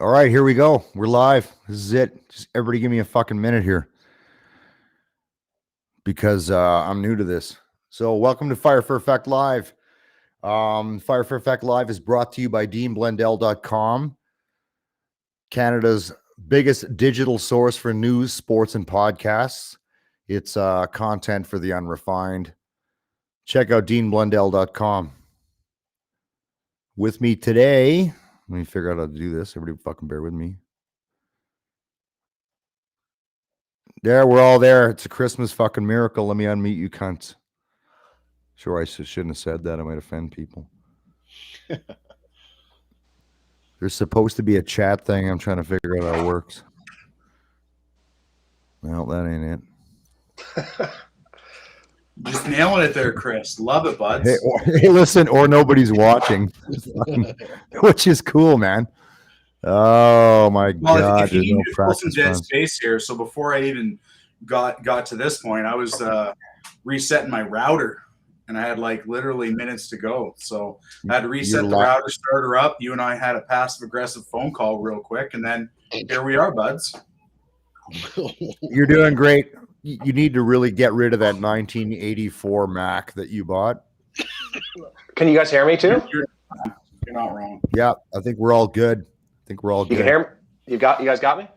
All right, here we go. We're live. This is it. Just everybody give me a fucking minute here because I'm new to this. So welcome to Fire for Effect Live. Fire for Effect Live is brought to you by DeanBlendell.com, Canada's biggest digital source for news, sports, and podcasts. It's content for the unrefined. Check out DeanBlendell.com. With me today, let me figure out how to do this. Everybody fucking bear with me. There, we're all there. It's a Christmas fucking miracle. Let me unmute you cunts. Sure, I shouldn't have said that. I might offend people. There's supposed to be a chat thing. I'm trying to figure out how it works. Well, that ain't it. Just nailing it there, Chris. Love it, buds. Hey, listen, or nobody's watching, which is cool, man. Oh my God! If you There's no need to fill some practice dead runs. space here. So before I even got to this point, I was resetting my router, and I had like literally minutes to go. So I had to reset the router, start her up. You and I had a passive aggressive phone call real quick, and then here we are, buds. You're doing great. You need to really get rid of that 1984 Mac that you bought. Can you guys hear me too? You're not wrong. Yeah, I think we're all good. I think we're all good. You can hear me? You guys got me?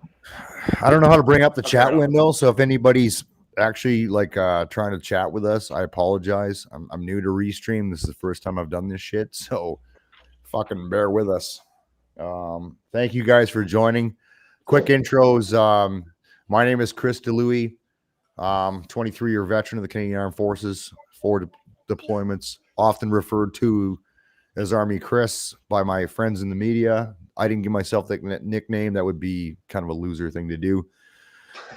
I don't know how to bring up the chat window, so if anybody's actually like trying to chat with us, I apologize. I'm new to Restream. This is the first time I've done this shit, so fucking bear with us. Thank you guys for joining. Quick intros. My name is Chris DeLuey. 23-year veteran of the Canadian Armed Forces, 4 deployments, often referred to as Army Chris by my friends in the media. I didn't give myself that nickname. That would be kind of a loser thing to do.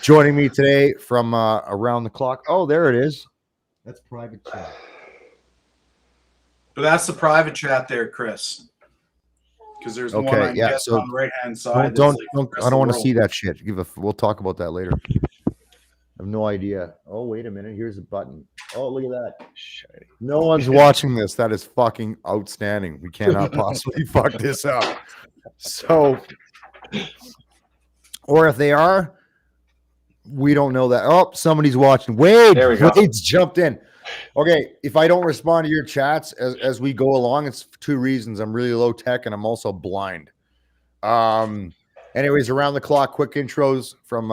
Joining me today from around the clock. Oh, there it is. That's private chat. So that's the private chat there, Chris. Because there's one on the right-hand side. Don't I don't want to see that shit. We'll talk about that later. I have no idea. Oh, wait a minute. Here's a button. Oh, look at that. No one's watching this. That is fucking outstanding. We cannot possibly fuck this up. So, or if they are, we don't know that. Oh, somebody's watching. Wade's jumped in. Okay, if I don't respond to your chats as we go along, it's for 2 reasons. I'm really low tech and I'm also blind. Anyways, around the clock, quick intros from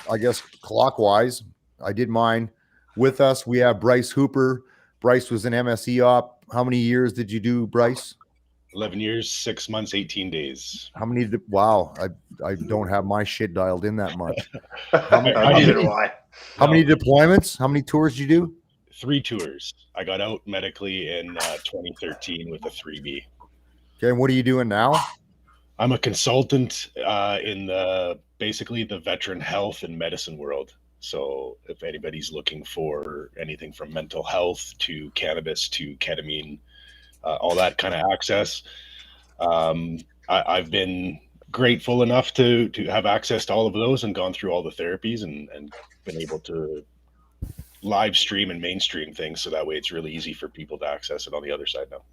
I guess clockwise. I did mine. With us, we have Bryce Hooper. Bryce was an MSE op. How many years did you do, Bryce? 11 years, 6 months, 18 days. How many? Wow, I don't have my shit dialed in that much. How many deployments? How many tours did you do? 3 tours. I got out medically in 2013 with a 3B. Okay, and what are you doing now? I'm a consultant in basically the veteran health and medicine world. So if anybody's looking for anything from mental health to cannabis to ketamine, all that kind of access, I've been grateful enough to have access to all of those and gone through all the therapies and been able to live stream and mainstream things. So that way it's really easy for people to access it on the other side now.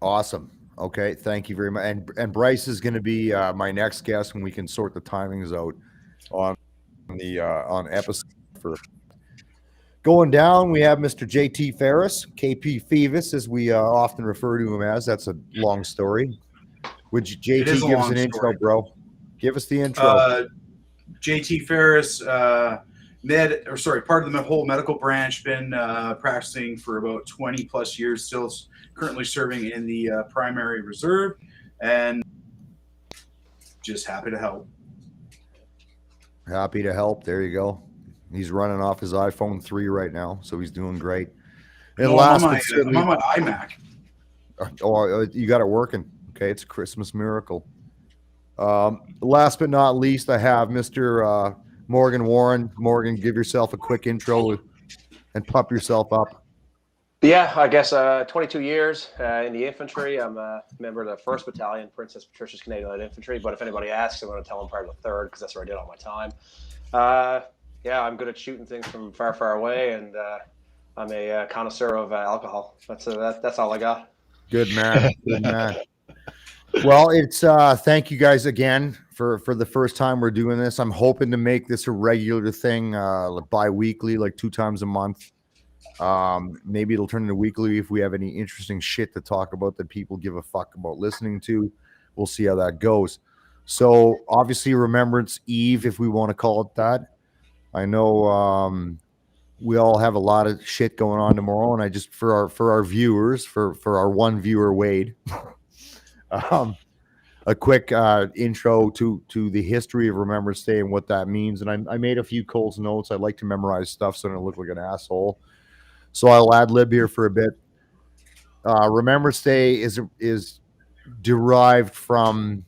Awesome. Okay, thank you very much. And Bryce is going to be my next guest when we can sort the timings out on the on episode. For going down, we have Mr. JT Ferris, KP Fevis, as we often refer to him as. That's a long story. Would you, JT, give us an intro, bro? Give us the intro. JT Ferris, part of the whole medical branch. Been practicing for about 20 plus years. Still currently serving in the primary reserve, and just happy to help. Happy to help. There you go. He's running off his iPhone 3 right now, so he's doing great. And I'm on my iMac. Oh, you got it working. Okay, it's a Christmas miracle. Last but not least, I have Mr. Morgan Warren. Morgan, give yourself a quick intro and pump yourself up. Yeah, I guess 22 years in the infantry. I'm a member of the 1st Battalion, Princess Patricia's Canadian Light Infantry. But if anybody asks, I'm going to tell them part of the 3rd because that's where I did all my time. I'm good at shooting things from far, far away, and I'm a connoisseur of alcohol. That's all I got. Good man. Good man. Well, it's thank you guys again for the first time we're doing this. I'm hoping to make this a regular thing, bi-weekly, like 2 times a month. Maybe it'll turn into weekly if we have any interesting shit to talk about that people give a fuck about listening to. We'll see how that goes. So obviously Remembrance Eve, if we want to call it that. I know we all have a lot of shit going on tomorrow, and I just for our viewers, for our one viewer Wade, a quick intro to the history of Remembrance Day and what that means. And I made a few Cole's notes. I like to memorize stuff so I don't look like an asshole. So I'll ad lib here for a bit. Remembrance Day is derived from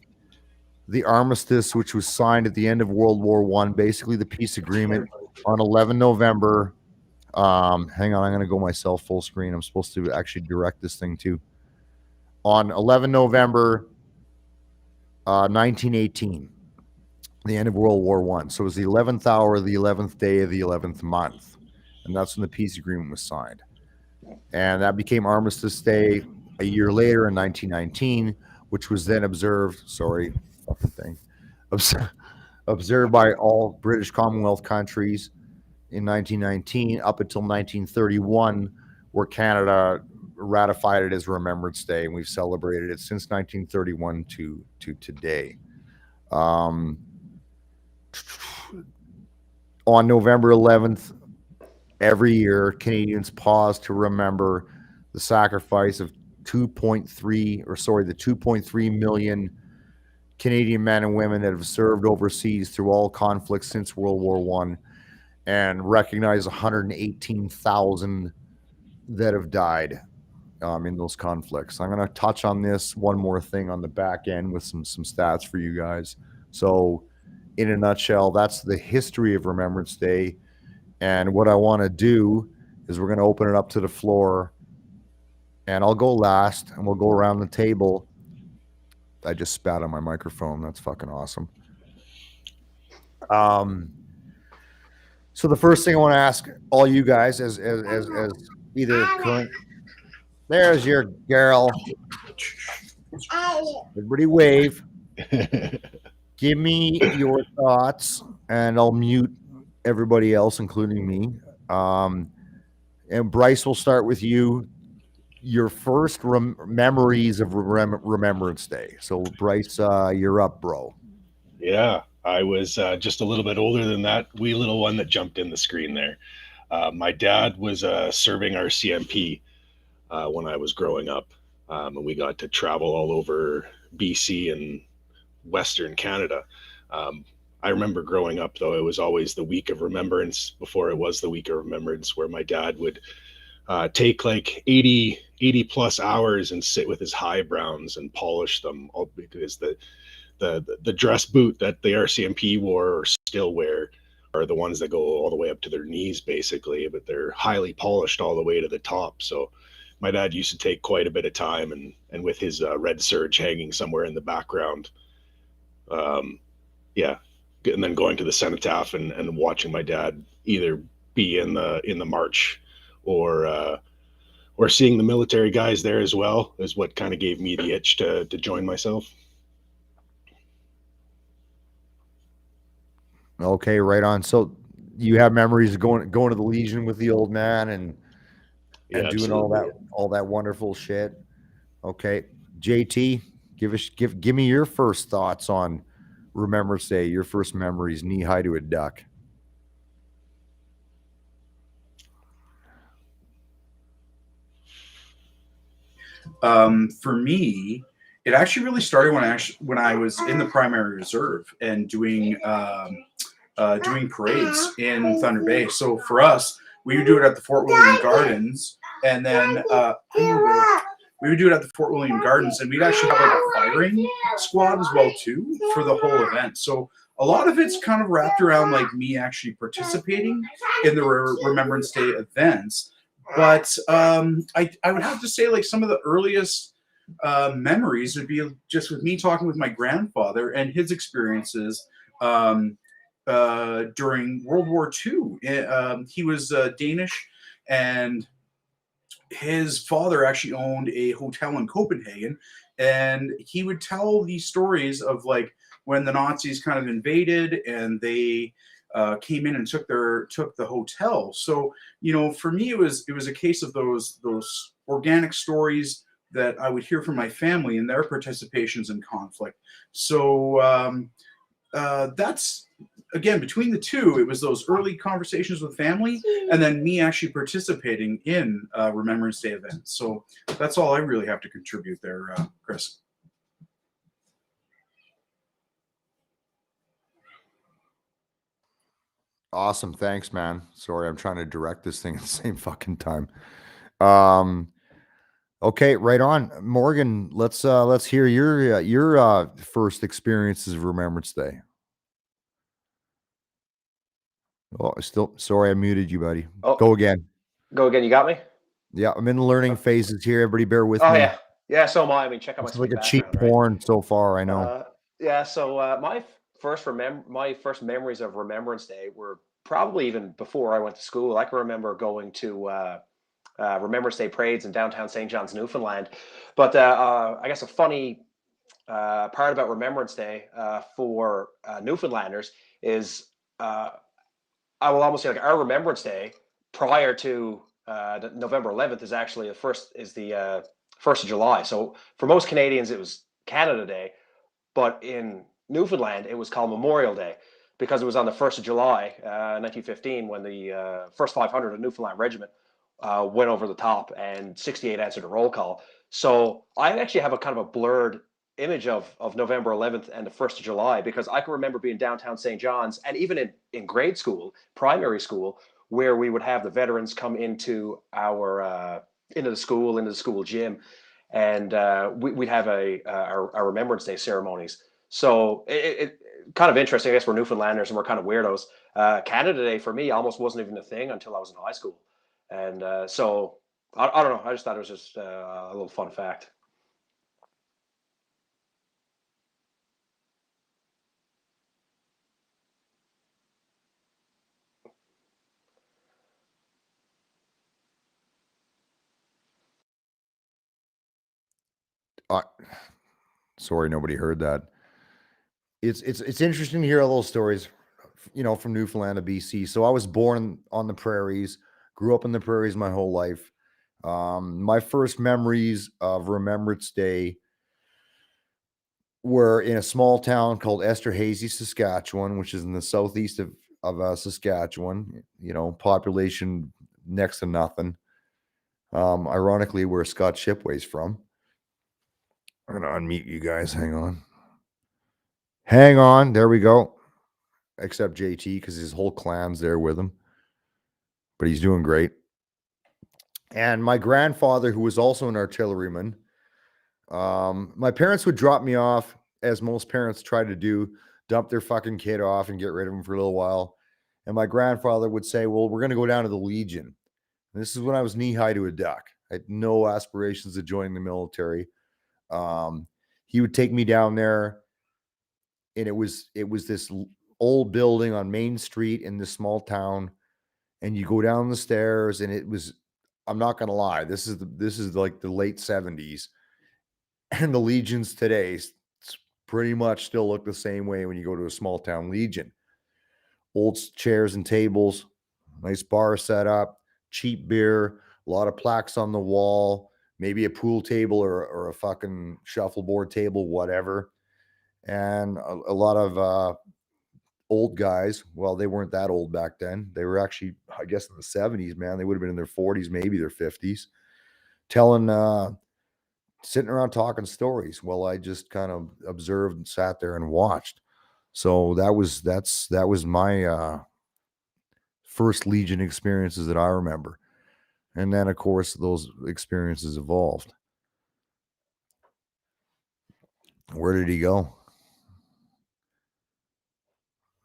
the armistice, which was signed at the end of World War I, basically the peace agreement on 11 November. Hang on, I'm going to go myself full screen. I'm supposed to actually direct this thing too. On 11 November 1918, the end of World War I. So it was the 11th hour, the 11th day of the 11th month. And that's when the peace agreement was signed. And that became Armistice Day a year later in 1919, which was then observed, observed by all British Commonwealth countries in 1919 up until 1931, where Canada ratified it as Remembrance Day, and we've celebrated it since 1931 to today. On November 11th, every year, Canadians pause to remember the sacrifice of the 2.3 million Canadian men and women that have served overseas through all conflicts since World War I, and recognize 118,000 that have died in those conflicts. I'm going to touch on this one more thing on the back end with some stats for you guys. So in a nutshell, that's the history of Remembrance Day. And what I want to do is we're going to open it up to the floor, and I'll go last, and we'll go around the table. I just spat on my microphone. That's fucking awesome. So the first thing I want to ask all you guys as either current, there's your girl. Everybody wave. Give me your thoughts, and I'll mute everybody else, including me. And Bryce, we'll start with you. Your first memories of Remembrance Day. So Bryce, you're up, bro. Yeah, I was just a little bit older than that wee little one that jumped in the screen there. My dad was serving our CMP when I was growing up, and we got to travel all over BC and Western Canada. I remember growing up, though, it was always the week of Remembrance before it was the week of Remembrance, where my dad would take like 80 plus hours and sit with his high browns and polish them, all because the dress boot that the RCMP wore or still wear are the ones that go all the way up to their knees, basically, but they're highly polished all the way to the top. So my dad used to take quite a bit of time, and with his red serge hanging somewhere in the background, yeah, and then going to the cenotaph and watching my dad either be in the march or seeing the military guys there as well is what kind of gave me the itch to join myself. Okay, right on. So you have memories of going to the Legion with the old man and doing Absolutely. all that wonderful shit. Okay, JT, give me your first thoughts on Remembrance Day. Your first memories, knee high to a duck. For me, it actually really started when I was in the primary reserve and doing parades in Thunder Bay. So for us, we would do it at the Fort William Gardens, and then we would do it at the Fort William Gardens, and we'd actually have like a firing squad as well too for the whole event. So a lot of it's kind of wrapped around like me actually participating in the Remembrance Day events. But I would have to say like some of the earliest memories would be just with me talking with my grandfather and his experiences during World War II. He was Danish, and his father actually owned a hotel in Copenhagen. And he would tell these stories of like when the Nazis kind of invaded and they came in and took the hotel. So for me, it was a case of those organic stories that I would hear from my family and their participations in conflict. So that's, again, between the two, it was those early conversations with family and then me actually participating in Remembrance Day events. So that's all I really have to contribute there, Chris. Awesome. Thanks, man. Sorry, I'm trying to direct this thing at the same fucking time. Okay, right on. Morgan, let's hear your first experiences of Remembrance Day. Oh, sorry, I muted you, buddy. Oh, go again. Go again. You got me? Yeah, I'm in the learning phases here. Everybody bear with me. Oh yeah. So am I. I mean, check out It's my like a background, cheap right? porn so far, I know. So my first memories of Remembrance Day were probably even before I went to school. I can remember going to Remembrance Day parades in downtown St. John's, Newfoundland. But I guess a funny part about Remembrance Day for Newfoundlanders is I will almost say like our Remembrance Day prior to November 11th is actually the 1st of July. So for most Canadians, it was Canada Day, but in Newfoundland, it was called Memorial Day because it was on the 1st of July, 1915, when the first 500 of Newfoundland Regiment went over the top and 68 answered a roll call. So I actually have a kind of a blurred image of November 11th and the 1st of July because I can remember being downtown St. John's and even in grade school, primary school, where we would have the veterans come into into the school gym, and we'd have our Remembrance Day ceremonies. So it kind of interesting. I guess we're Newfoundlanders and we're kind of weirdos. Canada Day for me almost wasn't even a thing until I was in high school, and so I don't know. I just thought it was just a little fun fact. Sorry, nobody heard that. It's interesting to hear all those stories, from Newfoundland to BC. So I was born on the prairies, grew up in the prairies my whole life. My first memories of Remembrance Day were in a small town called Esterhazy, Saskatchewan, which is in the southeast of Saskatchewan. Population next to nothing. Ironically, where Scott Shipway's from. I'm gonna unmute you guys. Hang on. There we go. Except JT, because his whole clan's there with him, but he's doing great. And my grandfather, who was also an artilleryman, my parents would drop me off, as most parents try to do, dump their fucking kid off and get rid of him for a little while. And my grandfather would say, well, we're going to go down to the Legion. And this is when I was knee high to a duck. I had no aspirations of joining the military. He would take me down there, and it was this old building on Main Street in this small town, and you go down the stairs, and it was, I'm not gonna lie, this is like the late 70s, and the Legions today pretty much still look the same way when you go to a small town Legion. Old chairs and tables, nice bar set up, cheap beer, a lot of plaques on the wall, maybe a pool table or a fucking shuffleboard table, whatever. And a lot of old guys. Well, they weren't that old back then. They were actually, I guess, in the 70s, man. They would have been in their 40s, maybe their 50s, sitting around talking stories. Well, I just kind of observed and sat there and watched. So that was my first Legion experiences that I remember. And then, of course, those experiences evolved. Where did he go?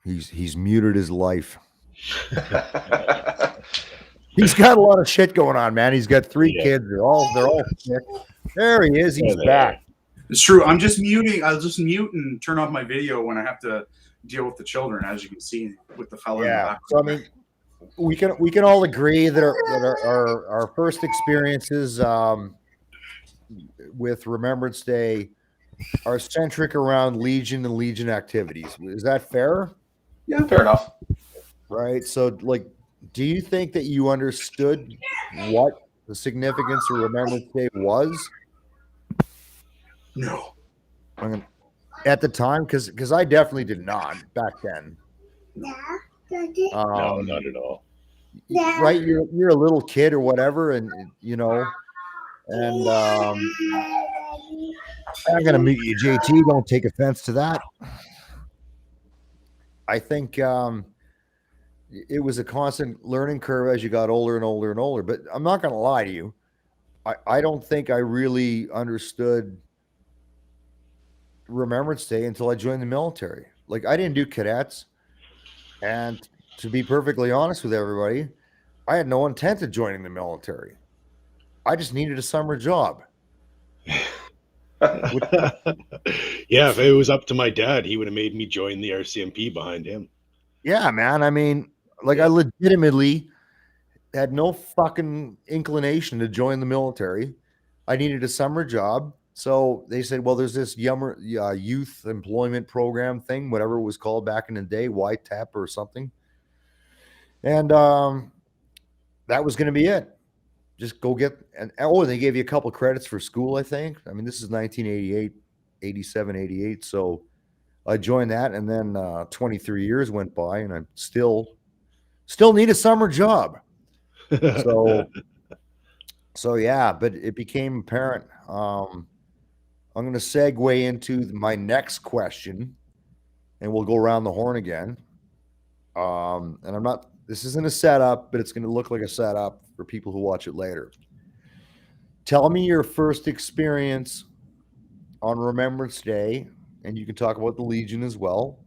He's muted his life. He's got a lot of shit going on, man. He's got 3 kids. They're all sick. There he is. He's back. It's true. I'm just muting. I'll just mute and turn off my video when I have to deal with the children, as you can see with the fellow in the back. So I mean, we can all agree that our first experiences with Remembrance Day are centric around Legion and Legion activities. Is that fair? Yeah, fair enough. Right. So, like, do you think that you understood what the significance of Remembrance Day was? No. I mean, at the time, because I definitely did not back then. No, not at all. Right, you're a little kid or whatever, and and I'm gonna meet you, JT. Don't take offense to that. I think it was a constant learning curve as you got older and older and older. But I'm not gonna lie to you. I don't think I really understood Remembrance Day until I joined the military. Like, I didn't do cadets, and to be perfectly honest with everybody, I had no intent of joining the military. I just needed a summer job. Yeah, if it was up to my dad, he would have made me join the RCMP behind him. Yeah, man. I mean, like, I legitimately had no fucking inclination to join the military. I needed a summer job. So they said, well, there's this youth employment program thing, whatever it was called back in the day, YTEP or something. And that was going to be it. Just go get, and they gave you a couple credits for school, I think. I mean, this is 1988, 87, 88. So I joined that, and then 23 years went by, and I still need a summer job. So yeah, but it became apparent. I'm going to segue into my next question, and we'll go around the horn again. And this isn't a setup, but it's going to look like a setup for people who watch it later. Tell me your first experience on Remembrance Day, and you can talk about the Legion as well.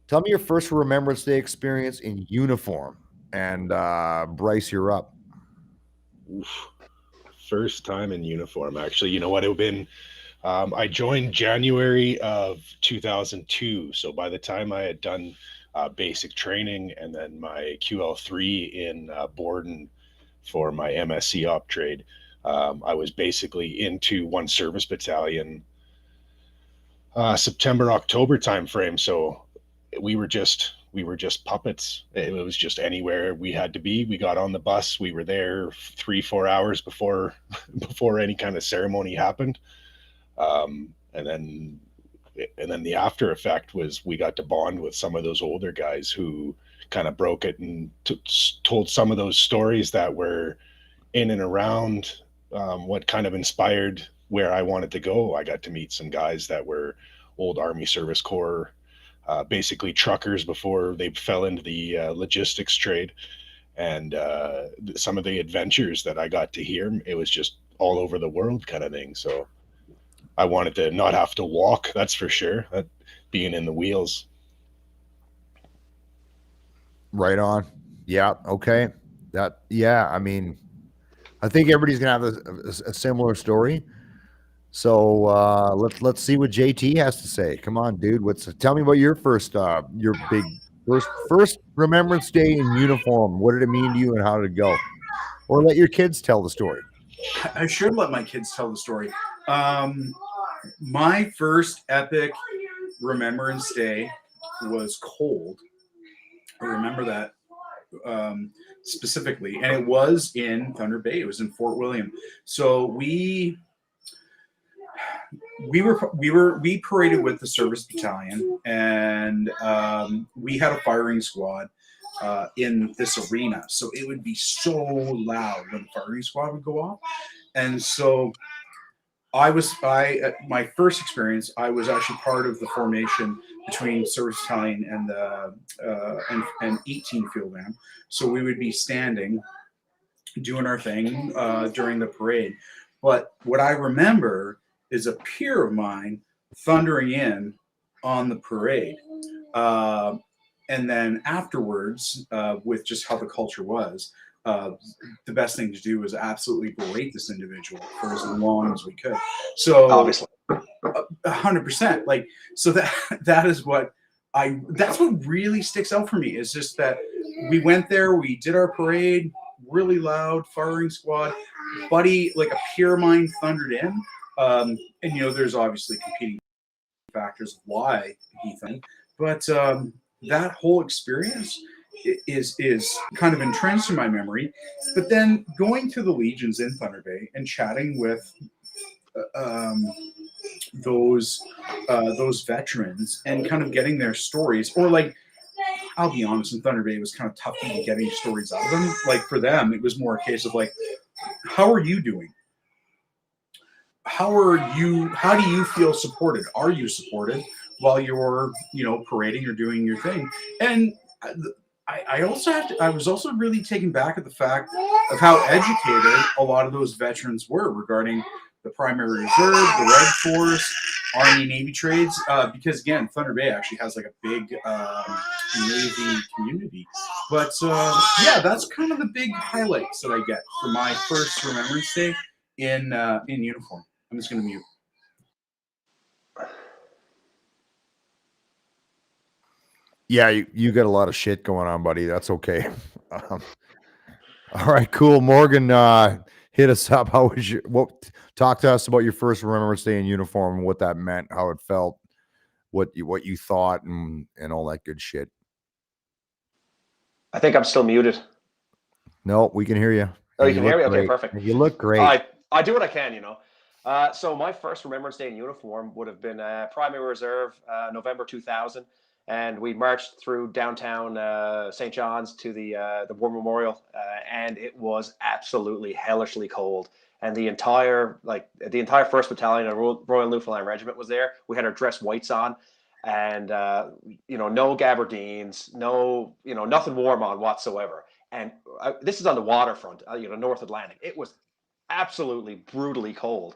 Tell me your first Remembrance Day experience in uniform, and Bryce, you're up. Oof. First time in uniform, actually. You know what? It would have been, I joined January of 2002. So by the time I had done basic training and then my QL3 in Borden for my MSc op trade, I was basically into one service battalion September, October timeframe. So we were just puppets. It was just anywhere we had to be. We got on the bus. We were there 3-4 hours before any kind of ceremony happened. And then the after effect was we got to bond with some of those older guys who kind of broke it and told some of those stories that were in and around what kind of inspired where I wanted to go. I got to meet some guys that were old Army Service Corps, basically truckers before they fell into the logistics trade. And some of the adventures that I got to hear, it was just all over the world kind of thing. So I wanted to not have to walk, that's for sure, that being in the wheels. Right on. Yeah. Okay. I mean, I think everybody's going to have a similar story. So let's see what JT has to say. Come on, dude. Tell me about your first Remembrance Day in uniform. What did it mean to you, and how did it go? Or let your kids tell the story. I should let my kids tell the story. My first epic Remembrance Day was cold. I remember that specifically, and it was in Thunder Bay. It was in Fort William. So we paraded with the service battalion, and we had a firing squad in this arena. So it would be so loud when the firing squad would go off. And so my first experience, I was actually part of the formation between service battalion and 18 field band. So we would be standing, doing our thing during the parade. But what I remember is a peer of mine thundering in on the parade. And then afterwards, with just how the culture was, the best thing to do was absolutely berate this individual for as long as we could. So Obviously, 100%. Like, so that's what really sticks out for me, is just that we went there, we did our parade, really loud firing squad. buddy, like a peer of mine thundered in. And, you know, there's obviously competing factors why he thundered. But that whole experience is kind of entrenched in my memory. But then going to the Legions in Thunder Bay and chatting with those veterans and kind of getting their stories, or like, I'll be honest, in Thunder Bay it was kind of tough to get any stories out of them. Like for them, it was more a case of like, how are you doing? How do you feel supported? Are you supported while you're, you know, parading or doing your thing? And I was also really taken back at the fact of how educated a lot of those veterans were regarding the primary reserve, the Red Force, Army, Navy trades, because again, Thunder Bay actually has like a big Navy community. But yeah, that's kind of the big highlights that I get for my first Remembrance Day in uniform. I'm just going to mute. Yeah, you got a lot of shit going on, buddy. That's okay. All right, cool. Morgan, hit us up. How was talk to us about your first Remembrance Day in uniform and what that meant, how it felt, what you thought, and all that good shit. I think I'm still muted. No, we can hear you. Oh, you can hear me? Great. Okay, perfect. And you look great. I do what I can, you know. So my first Remembrance Day in uniform would have been Primary Reserve, November 2000. And we marched through downtown St. John's to the War Memorial, and it was absolutely hellishly cold. And the entire First Battalion of Royal Newfoundland Regiment was there. We had our dress whites on, and you know, no gabardines, no, you know, nothing warm on whatsoever. And this is on the waterfront, you know, North Atlantic. It was absolutely brutally cold,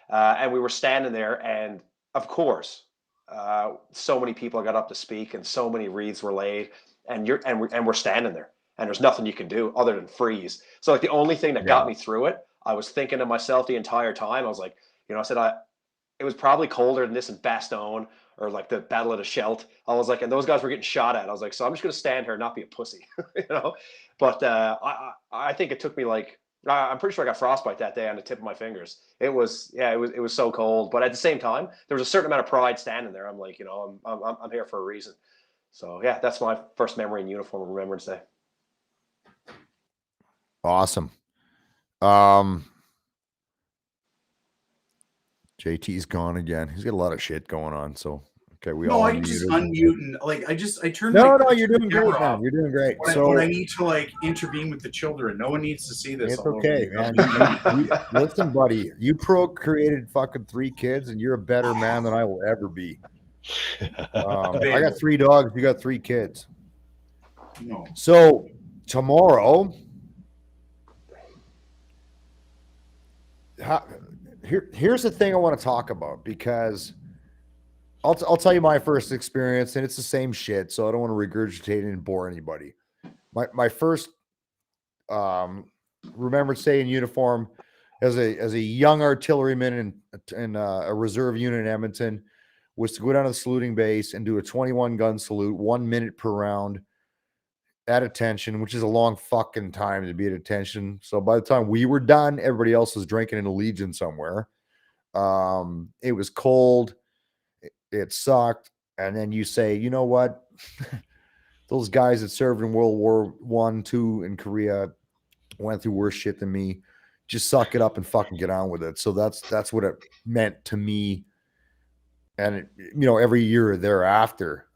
and we were standing there, and of course. So many people got up to speak, and so many wreaths were laid, and we're standing there, and there's nothing you can do other than freeze. So like the only thing that got me through it, I was thinking to myself the entire time. I was like, you know, I said it was probably colder than this in Bastogne or like the Battle of the Scheldt. I was like, and those guys were getting shot at. I was like, so I'm just gonna stand here and not be a pussy, you know. But I think it took me like. I'm pretty sure I got frostbite that day on the tip of my fingers. It was so cold, but at the same time, there was a certain amount of pride standing there. I'm like, you know, I'm here for a reason. So yeah, that's my first memory in uniform of Remembrance Day. Awesome. JT's gone again. He's got a lot of shit going on. So okay, I can just unmute and like I turned. No, you're doing great, man. You're doing great. When I need to like intervene with the children, no one needs to see this. It's okay, man. Listen, buddy, you procreated fucking 3 kids, and you're a better man than I will ever be. I got 3 dogs. You got 3 kids. No. So tomorrow, here's the thing I want to talk about, because I'll tell you my first experience, and it's the same shit, so I don't want to regurgitate and bore anybody. My first Remembrance Day in uniform as a young artilleryman in a reserve unit in Edmonton was to go down to the saluting base and do a 21 gun salute, 1 minute per round at attention, which is a long fucking time to be at attention. So by the time we were done, everybody else was drinking in a Legion somewhere. It was cold. It sucked. And then you say, you know what? Those guys that served in World War I, II in Korea went through worse shit than me. Just suck it up and fucking get on with it. So that's what it meant to me. And you know, every year thereafter.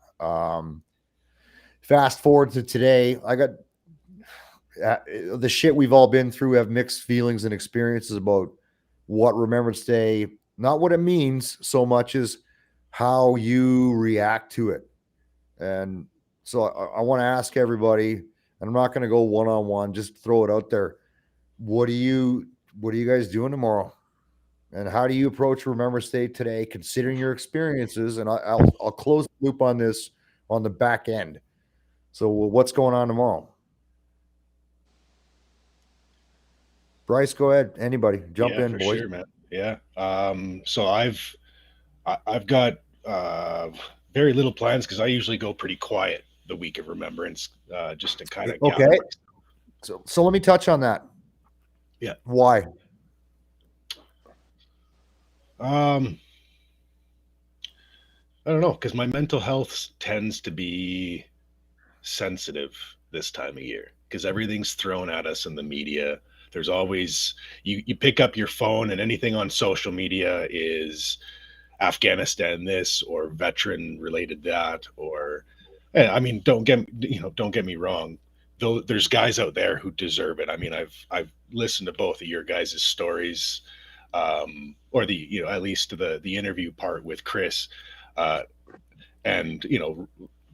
Fast forward to today, I got the shit we've all been through, have mixed feelings and experiences about what Remembrance Day, not what it means so much as how you react to it. And so I want to ask everybody, and I'm not going to go one-on-one, just throw it out there. What are you guys doing tomorrow? And how do you approach Remembrance Day today, considering your experiences? And I'll close the loop on this on the back end. So what's going on tomorrow? Bryce, go ahead. Anybody, jump in, boys. Sure, man. Yeah. So I've got very little plans, because I usually go pretty quiet the week of Remembrance, just to kind of okay. So let me touch on that. Yeah. Why? I don't know, because my mental health tends to be sensitive this time of year because everything's thrown at us in the media. There's always you pick up your phone and anything on social media is Afghanistan this or veteran related that or I mean don't get me wrong. Though there's guys out there who deserve it. I mean I've listened to both of your guys' stories, or the at least the interview part with Chris, and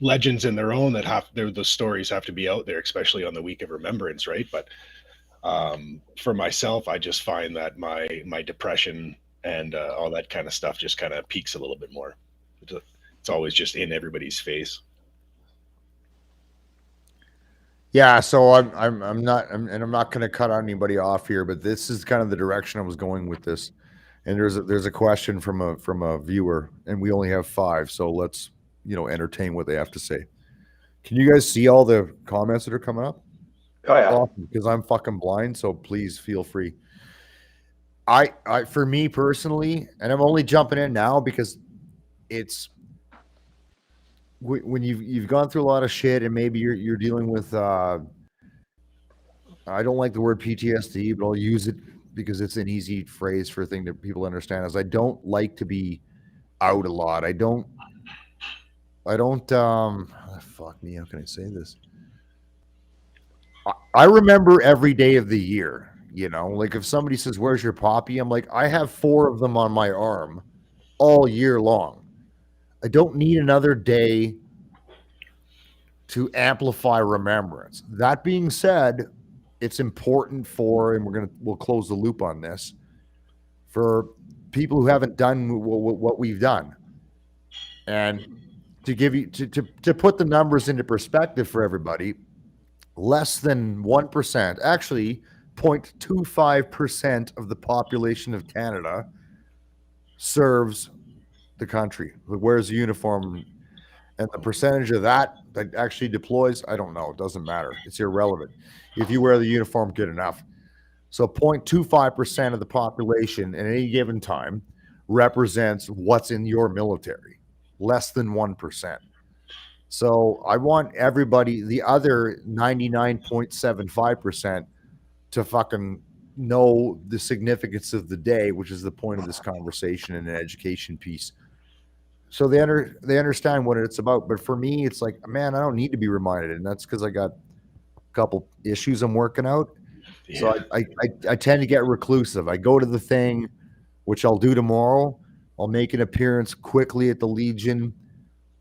legends in their own that the stories have to be out there, especially on the week of Remembrance, right? But for myself, I just find that my depression and all that kind of stuff just kind of peaks a little bit more. It's always just in everybody's face. Yeah, so I'm not going to cut anybody off here, but this is kind of the direction I was going with this. And there's a question from a viewer, and we only have 5, so let's entertain what they have to say. Can you guys see all the comments that are coming up? Oh yeah. Awesome, because I'm fucking blind, so please feel free. I for me personally, and I'm only jumping in now because it's when you've gone through a lot of shit, and maybe you're dealing with I don't like the word PTSD, but I'll use it because it's an easy phrase for a thing that people understand. Is I don't like to be out a lot. I don't fuck me, how can I say this? I remember every day of the year, like if somebody says, "Where's your poppy?" I'm like, I have 4 of them on my arm all year long. I don't need another day to amplify remembrance. That being said, it's important and we'll close the loop on this, for people who haven't done what we've done. And to give you to put the numbers into perspective for everybody, less than 1%, actually 0.25% of the population of Canada serves the country, wears a uniform, and the percentage of that actually deploys, I don't know. It doesn't matter. It's irrelevant. If you wear the uniform, good enough. So 0.25% of the population at any given time represents what's in your military, less than 1%. So I want everybody, the other 99.75%, to fucking know the significance of the day, which is the point of this conversation and an education piece. So they understand what it's about. But for me, it's like, man, I don't need to be reminded. And that's because I got a couple issues I'm working out. Yeah. So I tend to get reclusive. I go to the thing, which I'll do tomorrow. I'll make an appearance quickly at the Legion,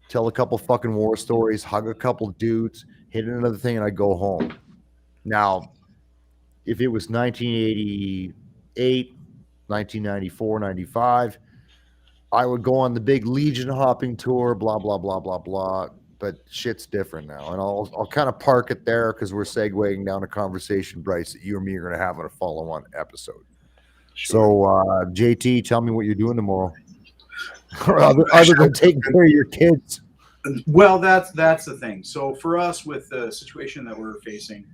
tell a couple fucking war stories, hug a couple dudes, hit another thing, and I go home. Now, if it was 1988, 1994, 95, I would go on the big Legion hopping tour, blah, blah, blah, blah, blah. But shit's different now. And I'll kind of park it there because we're segueing down a conversation, Bryce, that you and me are going to have on a follow-on episode. Sure. So, JT, tell me what you're doing tomorrow. other than taking care of your kids. Well, that's the thing. So for us, with the situation that we're facing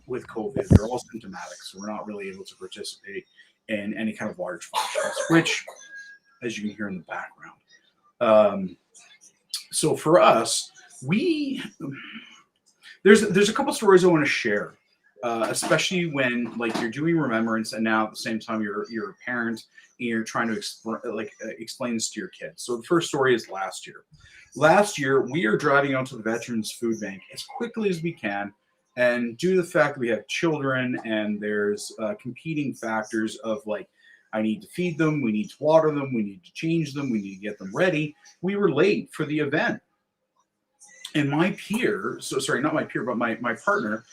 with COVID, they're all symptomatic, so we're not really able to participate in any kind of large functions, which, as you can hear in the background. So for us, there's a couple stories I want to share, especially when you're doing Remembrance, and now at the same time you're a parent and you're trying to explain this to your kids. So the first story is last year. Last year, we are driving out to the Veterans Food Bank as quickly as we can. And due to the fact that we have children and there's competing factors of I need to feed them, we need to water them, we need to change them, we need to get them ready, we were late for the event. And my partner,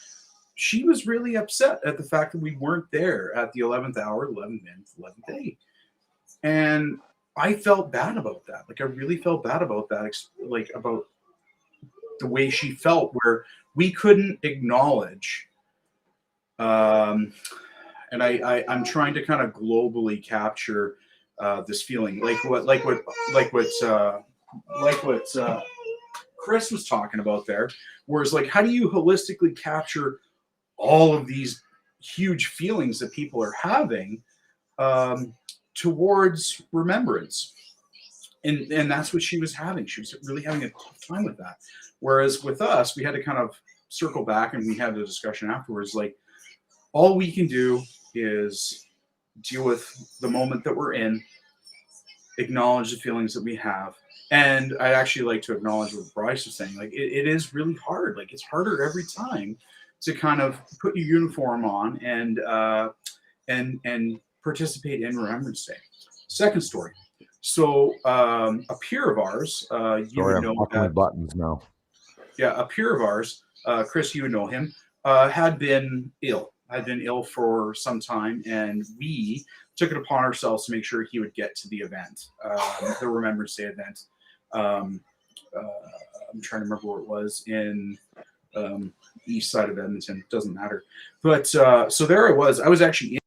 she was really upset at the fact that we weren't there at the 11th hour, 11th minute, 11th day. And I felt bad about that. I really felt bad about that, about the way she felt, where we couldn't acknowledge, and I'm trying to kind of globally capture this feeling, like what Chris was talking about there, whereas how do you holistically capture all of these huge feelings that people are having towards remembrance. And that's what she was having. She was really having a tough time with that. Whereas with us, we had to kind of circle back and we had a discussion afterwards. Like, all we can do is deal with the moment that we're in, acknowledge the feelings that we have. And I actually like to acknowledge what Bryce was saying. Like, it is really hard. Like, it's harder every time to kind of put your uniform on and participate in Remembrance Day. Second story. So a peer of ours, you would know that, buttons now. Yeah, a peer of ours, Chris, you would know him, had been ill for some time, and we took it upon ourselves to make sure he would get to the event, the Remembrance Day event. I'm trying to remember where it was, in east side of Edmonton. Doesn't matter. But so there I was actually in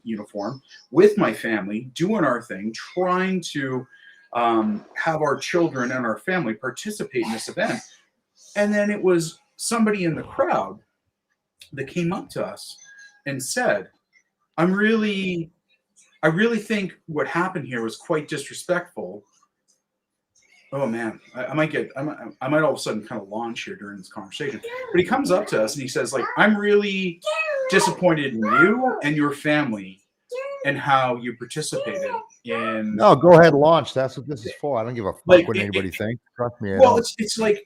uniform with my family, doing our thing, trying to have our children and our family participate in this event. And then it was somebody in the crowd that came up to us and said, I really think what happened here was quite disrespectful. Oh man, I might all of a sudden kind of launch here during this conversation. But he comes up to us and he says, like, I'm really disappointed in you and your family and how you participated in. No, go ahead, launch. That's what this is for. I don't give a fuck what anybody thinks. Trust me. Well, it's like,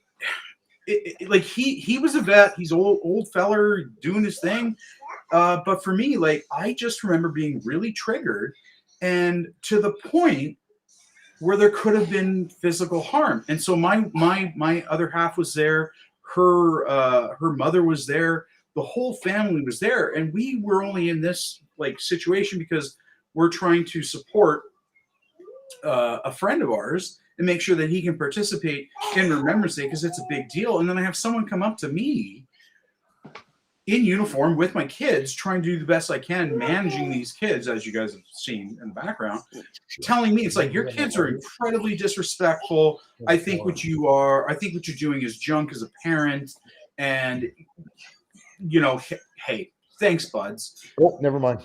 like he was a vet. He's old feller doing his thing. But for me, like, I just remember being really triggered, and to the point where there could have been physical harm. And so my other half was there. Her mother was there. The whole family was there, and we were only in this like situation because we're trying to support a friend of ours and make sure that he can participate in Remembrance Day because it's a big deal. And then I have someone come up to me in uniform with my kids, trying to do the best I can, managing these kids, as you guys have seen in the background, telling me, it's like, your kids are incredibly disrespectful. I think what you're doing is junk as a parent. And, you know, hey, thanks, buds. Oh, never mind.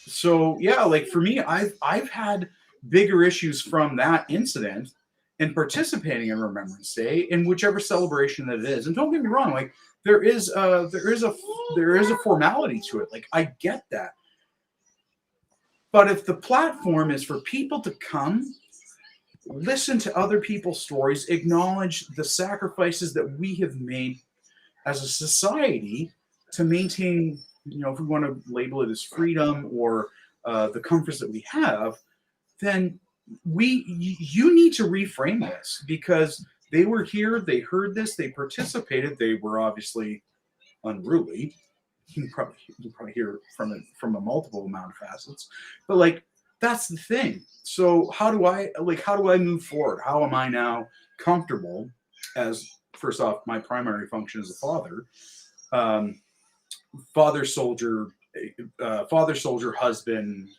So yeah, like for me, I've had bigger issues from that incident and participating in Remembrance Day in whichever celebration that it is. And don't get me wrong, like there is a formality to it. Like, I get that. But if the platform is for people to come, listen to other people's stories, acknowledge the sacrifices that we have made as a society to maintain, you know, if we want to label it as freedom or the comforts that we have, then you need to reframe this, because they were here, they heard this, they participated, they were obviously unruly. You can probably hear from it from a multiple amount of facets, but like, that's the thing. So how do I move forward? How am I now comfortable as, first off, my primary function as a father, father soldier, husband,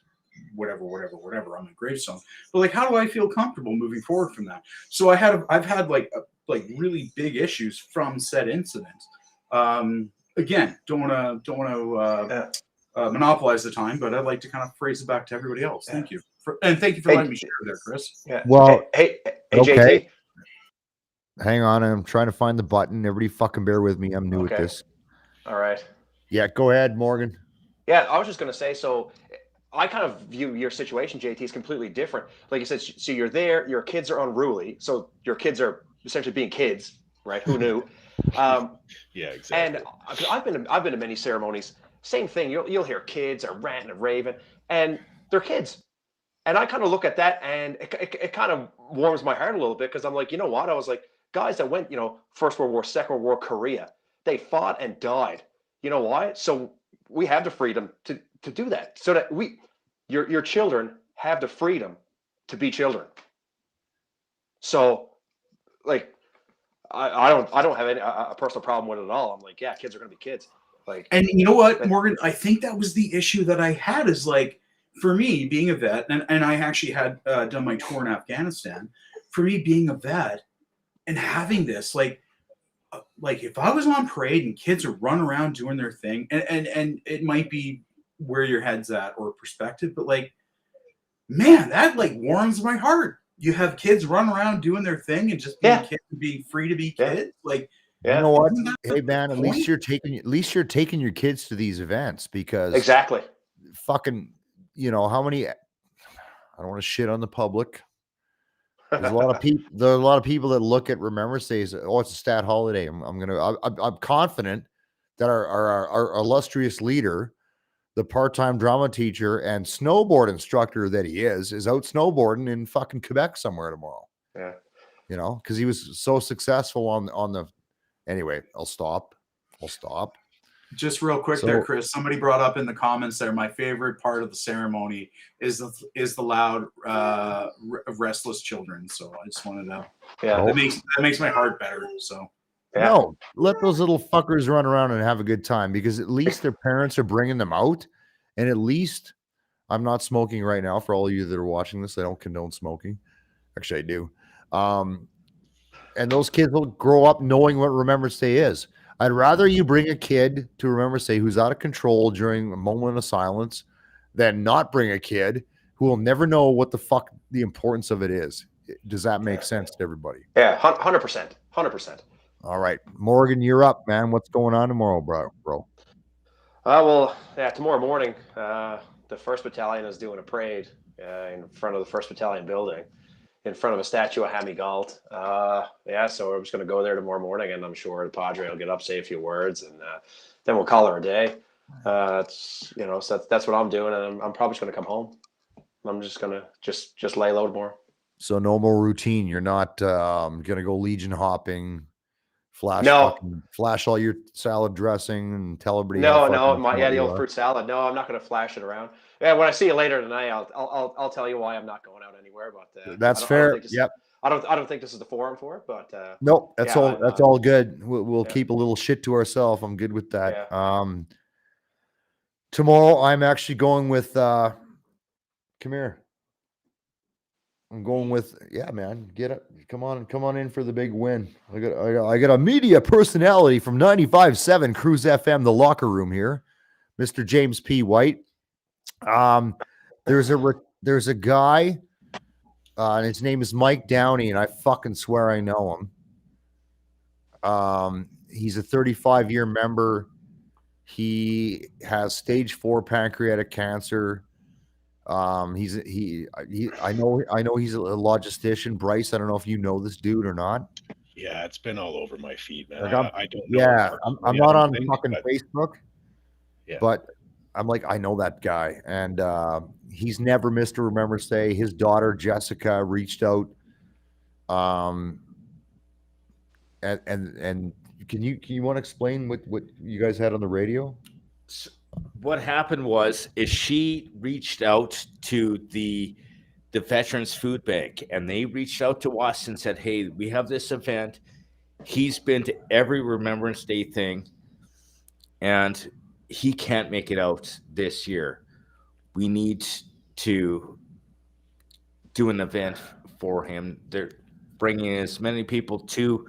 whatever on my gravestone. But like, how do I feel comfortable moving forward from that? So I've had like really big issues from said incident. Again, don't want to monopolize the time, but I'd like to kind of phrase it back to everybody else. Thank you. Thank you for letting me share there, Chris. Yeah. Well, hey, okay. JT. Hang on, I'm trying to find the button. Everybody fucking bear with me. I'm new at this. All right. Yeah, go ahead, Morgan. Yeah, I was just going to say, so I kind of view your situation, JT, is completely different. Like you said, so you're there, your kids are unruly, so your kids are essentially being kids, right? Who knew? Yeah, exactly. And I've been to many ceremonies. Same thing. You'll hear kids are ranting and raving, and they're kids. And I kind of look at that, and it kind of warms my heart a little bit, because I'm like, you know what? I was like, guys that went, you know, First World War, Second World War, Korea, they fought and died. You know why? So we have the freedom to do that, so that your children have the freedom to be children. So, like, I don't have a personal problem with it at all. I'm like, yeah, kids are going to be kids. Like, and you know what, Morgan? I think that was the issue that I had, is like, for me being a vet, and I actually had done my tour in Afghanistan. For me being a vet and having this, like if I was on parade and kids are running around doing their thing, and it might be where your head's at or perspective, but like, man, that like warms my heart. You have kids run around doing their thing and just being kids, being free to be kids. Like, you know what? isn't that Hey the man, at point? least you're taking your kids to these events because Exactly. fucking, you know, how many, I don't want to shit on the public. There's a lot of people. There are a lot of people that look at Remembrance Day as, oh, it's a stat holiday. I'm confident that our illustrious leader, the part-time drama teacher and snowboard instructor that he is out snowboarding in fucking Quebec somewhere tomorrow. Yeah. You know, because he was so successful on the. Anyway, I'll stop. Just real quick there, Chris. Somebody brought up in the comments there, my favorite part of the ceremony is the loud restless children. So I just wanted to. Yeah. That makes my heart better. So. Yeah. No, let those little fuckers run around and have a good time because at least their parents are bringing them out. And at least I'm not smoking right now for all of you that are watching this. I don't condone smoking. Actually, I do. And those kids will grow up knowing what Remembrance Day is. I'd rather you bring a kid to Remembrance Day who's out of control during a moment of silence than not bring a kid who will never know what the fuck the importance of it is. Does that make sense to everybody? Yeah, 100%. 100%. All right. Morgan, you're up, man. What's going on tomorrow, bro? Well, yeah, tomorrow morning, the 1st Battalion is doing a parade in front of the 1st Battalion building, in front of a statue of Hammy Galt. Yeah, so we're just going to go there tomorrow morning, and I'm sure the Padre will get up, say a few words, and then we'll call her a day. It's, you know, so that's what I'm doing, and I'm probably just going to come home. I'm just going to just lay low tomorrow. So no more routine. You're not going to go Legion hopping, flash all your salad dressing and tell everybody. The old fruit salad. No, I'm not going to flash it around. Yeah, when I see you later tonight, I'll tell you why I'm not going out anywhere. But that's fair. Yep. I don't think this is the forum for it. But nope, that's all good. We'll keep a little shit to ourselves. I'm good with that. Yeah. Tomorrow I'm actually going with. Come here. I'm going with, yeah, man. Get up. Come on in for the big win. I got a media personality from 95.7 Cruise FM, the locker room here, Mr. James P. White. There's a guy, and his name is Mike Downey, and I fucking swear I know him. He's a 35-year member. He has stage 4 pancreatic cancer. I know he's a logistician. Bryce, I don't know if you know this dude or not. Yeah, it's been all over my feed, man. Like I don't know. Yeah, I'm not on fucking Facebook. Yeah. But I'm like, I know that guy. And he's never missed a Remembrance Day. His daughter Jessica reached out. And can you want to explain what you guys had on the radio? What happened is she reached out to the Veterans Food Bank, and they reached out to us and said, hey, we have this event. He's been to every Remembrance Day thing, and he can't make it out this year. We need to do an event for him. They're bringing as many people to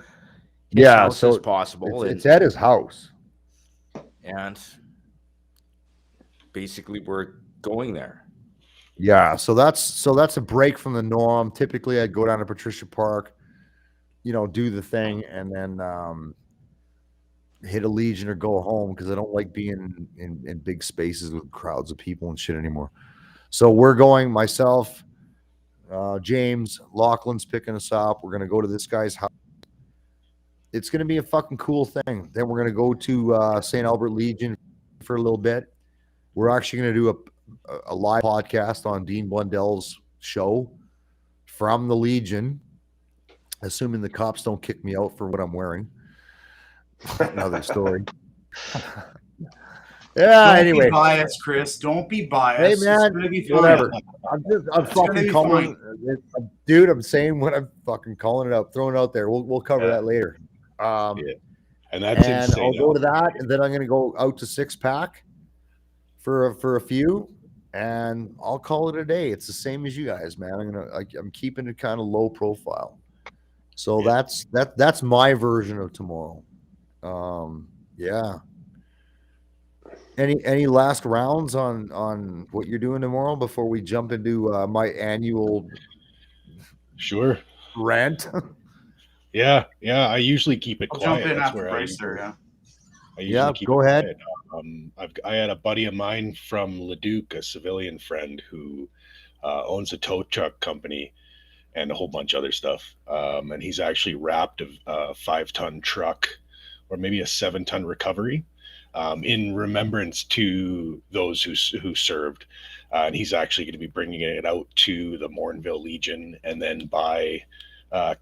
his house as possible. It's at his house. And basically we're going there. Yeah, so that's a break from the norm. Typically I'd go down to Patricia Park, do the thing, and then hit a Legion or go home, because I don't like being in big spaces with crowds of people and shit anymore. So we're going, myself, James, Lachlan's picking us up. We're gonna go to this guy's house. It's gonna be a fucking cool thing. Then we're gonna go to St. Albert Legion for a little bit. We're actually going to do a live podcast on Dean Blundell's show from the Legion, assuming the cops don't kick me out for what I'm wearing. Another story. Anyway. Don't be biased, Chris. Don't be biased. Hey, man, whatever. I'm fucking calling it. Dude, I'm saying what I'm fucking calling it out, throwing it out there. We'll cover that later. And that's insane. I'll go to that, and then I'm going to go out to Six Pack for a few, and I'll call it a day. It's the same as you guys, man. I'm keeping it kind of low profile. So that's my version of tomorrow. Yeah. Any last rounds on what you're doing tomorrow before we jump into my annual Sure. rant? Yeah. I usually keep it I'll quiet. jump in That's after where Bryce there. Yeah. I usually Yeah, keep go it ahead. quiet. I had a buddy of mine from Leduc, a civilian friend who owns a tow truck company and a whole bunch of other stuff. And he's actually wrapped a 5-ton truck or maybe a 7-ton recovery in remembrance to those who served. And he's actually going to be bringing it out to the Morinville Legion and then by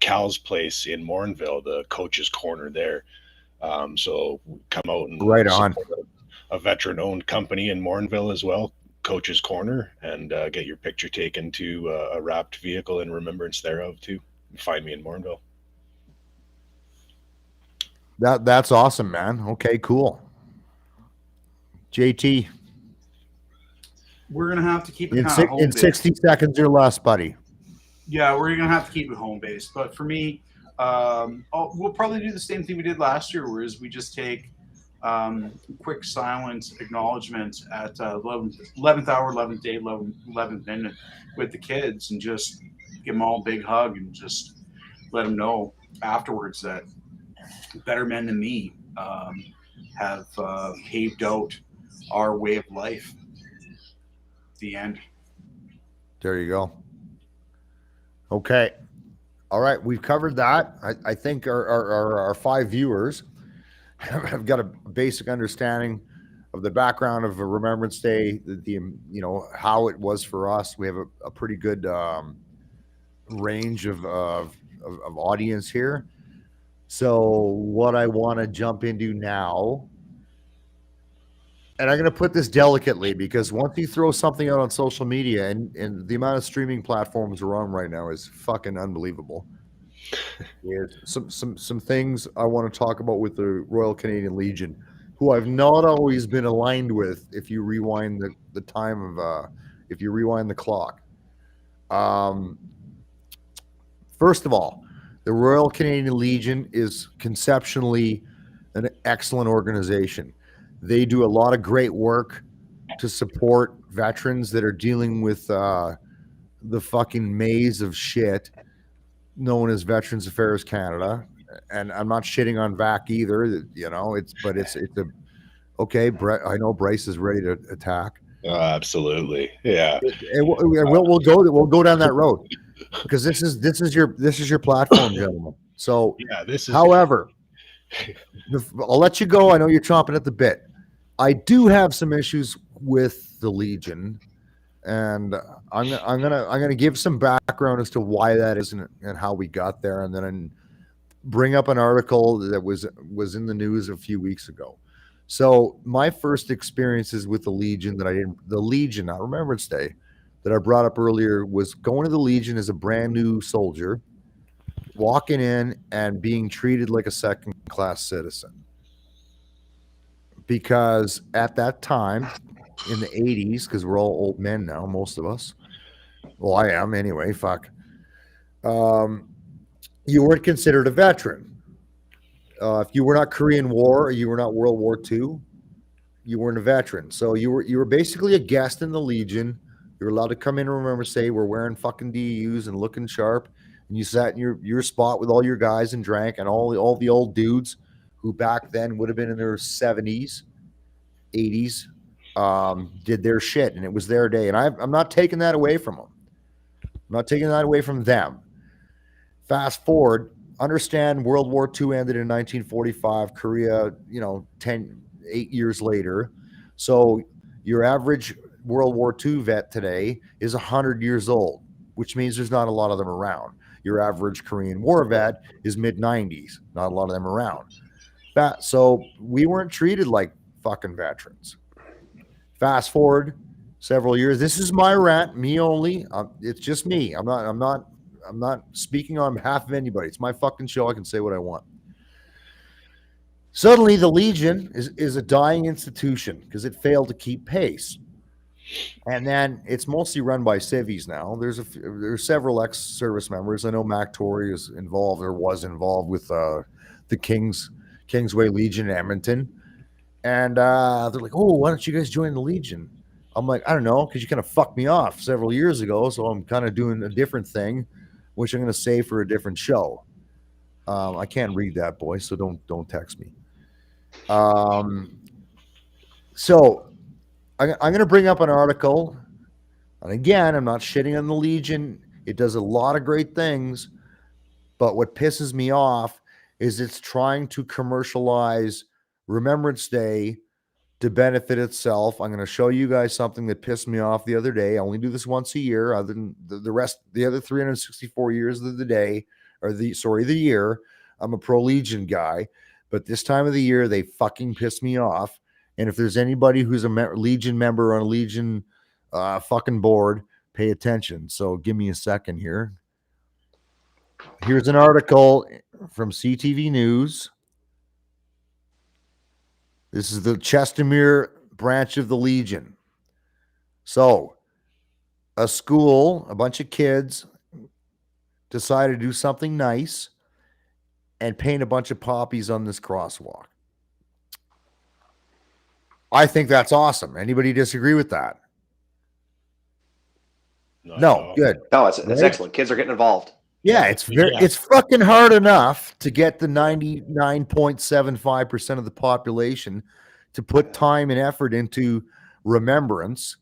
Cal's place in Morinville, the coach's corner there. So come out and Right on. support a veteran-owned company in Morinville as well, Coach's Corner, and get your picture taken to a wrapped vehicle in remembrance thereof too. Find me in Morinville. That's awesome, man. Okay, cool. JT, We're gonna have to keep it in, kind of home in based. 60 seconds or less, buddy. Yeah, we're gonna have to keep it home based. But for me, we'll probably do the same thing we did last year, whereas we just take quick silent acknowledgement at 11th hour, 11th day, 11th minute with the kids, and just give them all a big hug and just let them know afterwards that better men than me have paved out our way of life. The end. There you go. Okay. All right. We've covered that. I think our 5 viewers have got a basic understanding of the background of a Remembrance Day, the how it was for us. We have a pretty good range of audience here. So what I want to jump into now, and I'm going to put this delicately because once you throw something out on social media and the amount of streaming platforms we're on right now is fucking unbelievable. Some things I want to talk about with the Royal Canadian Legion, who I've not always been aligned with. If you rewind the time of, if you rewind the clock, first of all, the Royal Canadian Legion is conceptually an excellent organization. They do a lot of great work to support veterans that are dealing with the fucking maze of shit known as Veterans Affairs Canada. And I'm not shitting on VAC either, it's a okay. I know Bryce is ready to attack. Absolutely, yeah. We'll go down that road because this is your platform, gentlemen. So yeah, this is. However, I'll let you go. I know you're chomping at the bit. I do have some issues with the Legion, and I'm gonna give some background as to why that is and how we got there, and then bring up an article that was in the news a few weeks ago. So my first experiences with the Legion not Remembrance Day, that I brought up earlier, was going to the Legion as a brand new soldier, walking in and being treated like a second-class citizen. Because at that time, in the 80s, because we're all old men now, most of us. Well, I am anyway, fuck. You weren't considered a veteran. If you were not Korean War or you were not World War II, you weren't a veteran. So you were basically a guest in the Legion. You're allowed to come in and Remembrance Day. We're wearing fucking DUs and looking sharp. And you sat in your spot with all your guys and drank, and all the old dudes who back then would have been in their 70s, 80s, did their shit, and it was their day. And I'm not taking that away from them. I'm not taking that away from them. Fast forward, understand World War II ended in 1945, Korea, 8 years later. So your average World War II vet today is 100 years old, which means there's not a lot of them around. Your average Korean War vet is mid-90s, not a lot of them around. So we weren't treated like fucking veterans. Fast forward several years. This is my rant, me only. It's just me. I'm not speaking on behalf of anybody. It's my fucking show. I can say what I want. Suddenly, the Legion is a dying institution because it failed to keep pace. And then it's mostly run by civvies now. There's several ex-service members. I know Mac Torrey is involved or was involved with the Kingsway Legion in Edmonton. And they're like, "Oh, why don't you guys join the Legion?" I'm like, "I don't know, because you kind of fucked me off several years ago, so I'm kind of doing a different thing, which I'm going to save for a different show." I can't read that, boy, so don't text me. So I'm going to bring up an article, and again, I'm not shitting on the Legion. It does a lot of great things, but what pisses me off is it's trying to commercialize Remembrance Day to benefit itself. I'm going to show you guys something that pissed me off the other day. I only do this once a year, other than the other 364 years of the day, or the year. I'm a pro Legion guy, but this time of the year, they fucking piss me off. And if there's anybody who's a Legion member on a Legion fucking board, pay attention. So give me a second here. Here's an article from CTV News. This is the Chestermere branch of the Legion. So, a school, a bunch of kids decided to do something nice and paint a bunch of poppies on this crosswalk. I think that's awesome. Anybody disagree with that? No, good. No, it's excellent. Kids are getting involved. Yeah, it's fucking hard enough to get the 99.75% of the population to put time and effort into Remembrance,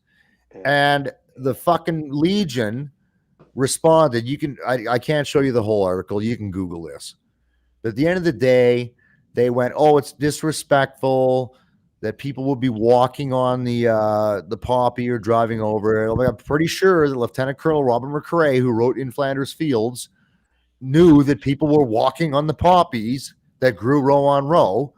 and the fucking Legion responded. I can't show you the whole article. You can Google this. But at the end of the day, they went, "Oh, it's disrespectful that people will be walking on the poppy or driving over it." I'm pretty sure that Lieutenant Colonel Robert McRae, who wrote In Flanders Fields, knew that people were walking on the poppies that grew row on row.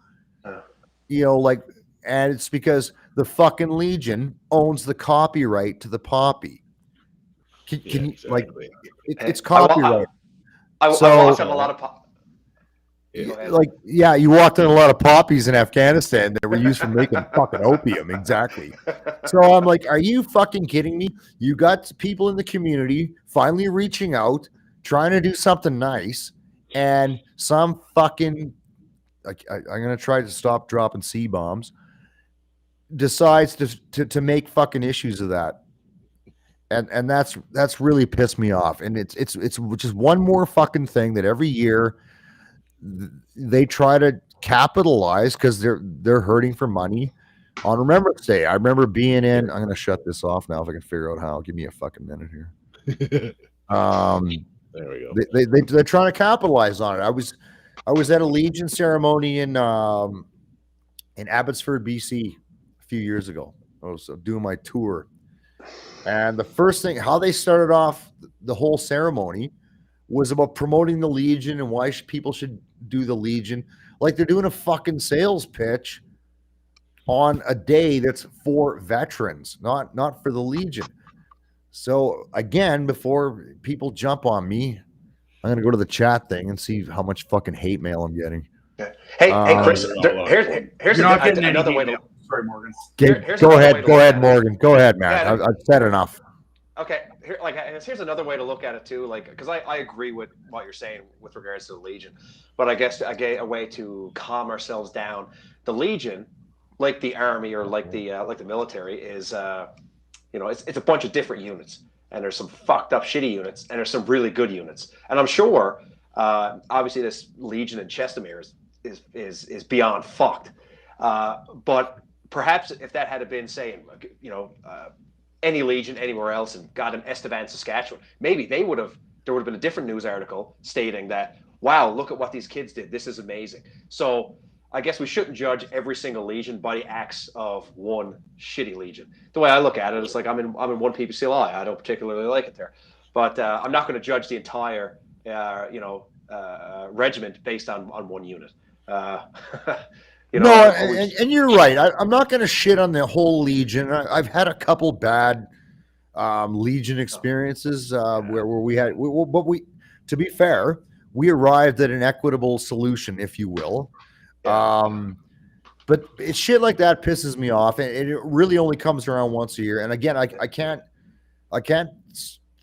And it's because the fucking Legion owns the copyright to the poppy. Can you exactly. It's copyright. I walked on a lot of you walked on a lot of poppies in Afghanistan that were used for making fucking opium. Exactly. So I'm like, are you fucking kidding me? You got people in the community finally reaching out, trying to do something nice, and some fucking I'm gonna try to stop dropping C-bombs, decides to make fucking issues of that. And that's really pissed me off. And it's just one more fucking thing that every year they try to capitalize because they're hurting for money on Remembrance Day. I remember being in. I'm gonna shut this off now if I can figure out how. Give me a fucking minute here. There we go. They're trying to capitalize on it. I was at a Legion ceremony in Abbotsford, BC, a few years ago. I was doing my tour, and the first thing, how they started off the whole ceremony, was about promoting the Legion and why people should do the Legion. Like they're doing a fucking sales pitch on a day that's for veterans, not for the Legion. So again, before people jump on me, I'm gonna go to the chat thing and see how much fucking hate mail I'm getting. Hey, Chris, here's another way to. Sorry, Morgan. Go ahead, Morgan. Go ahead, man. I've said enough. Okay, here's another way to look at it too, because I agree with what you're saying with regards to the Legion, but I guess a way to calm ourselves down. The Legion, like the army or like the military, is it's a bunch of different units, and there's some fucked up shitty units, and there's some really good units, and I'm sure obviously this Legion in Chestermere is beyond fucked, but perhaps if that had been, say, any Legion anywhere else and got in Estevan, Saskatchewan, maybe there would have been a different news article stating that, wow, look at what these kids did. This is amazing. So I guess we shouldn't judge every single Legion by the acts of one shitty Legion. The way I look at it, it's like I'm in one PPCLI. I don't particularly like it there, but I'm not going to judge the entire regiment based on one unit. And you're right. I'm not going to shit on the whole Legion. I've had a couple bad Legion experiences where we had, but to be fair, we arrived at an equitable solution, if you will. But it's shit like that pisses me off, and it really only comes around once a year. And again, I can't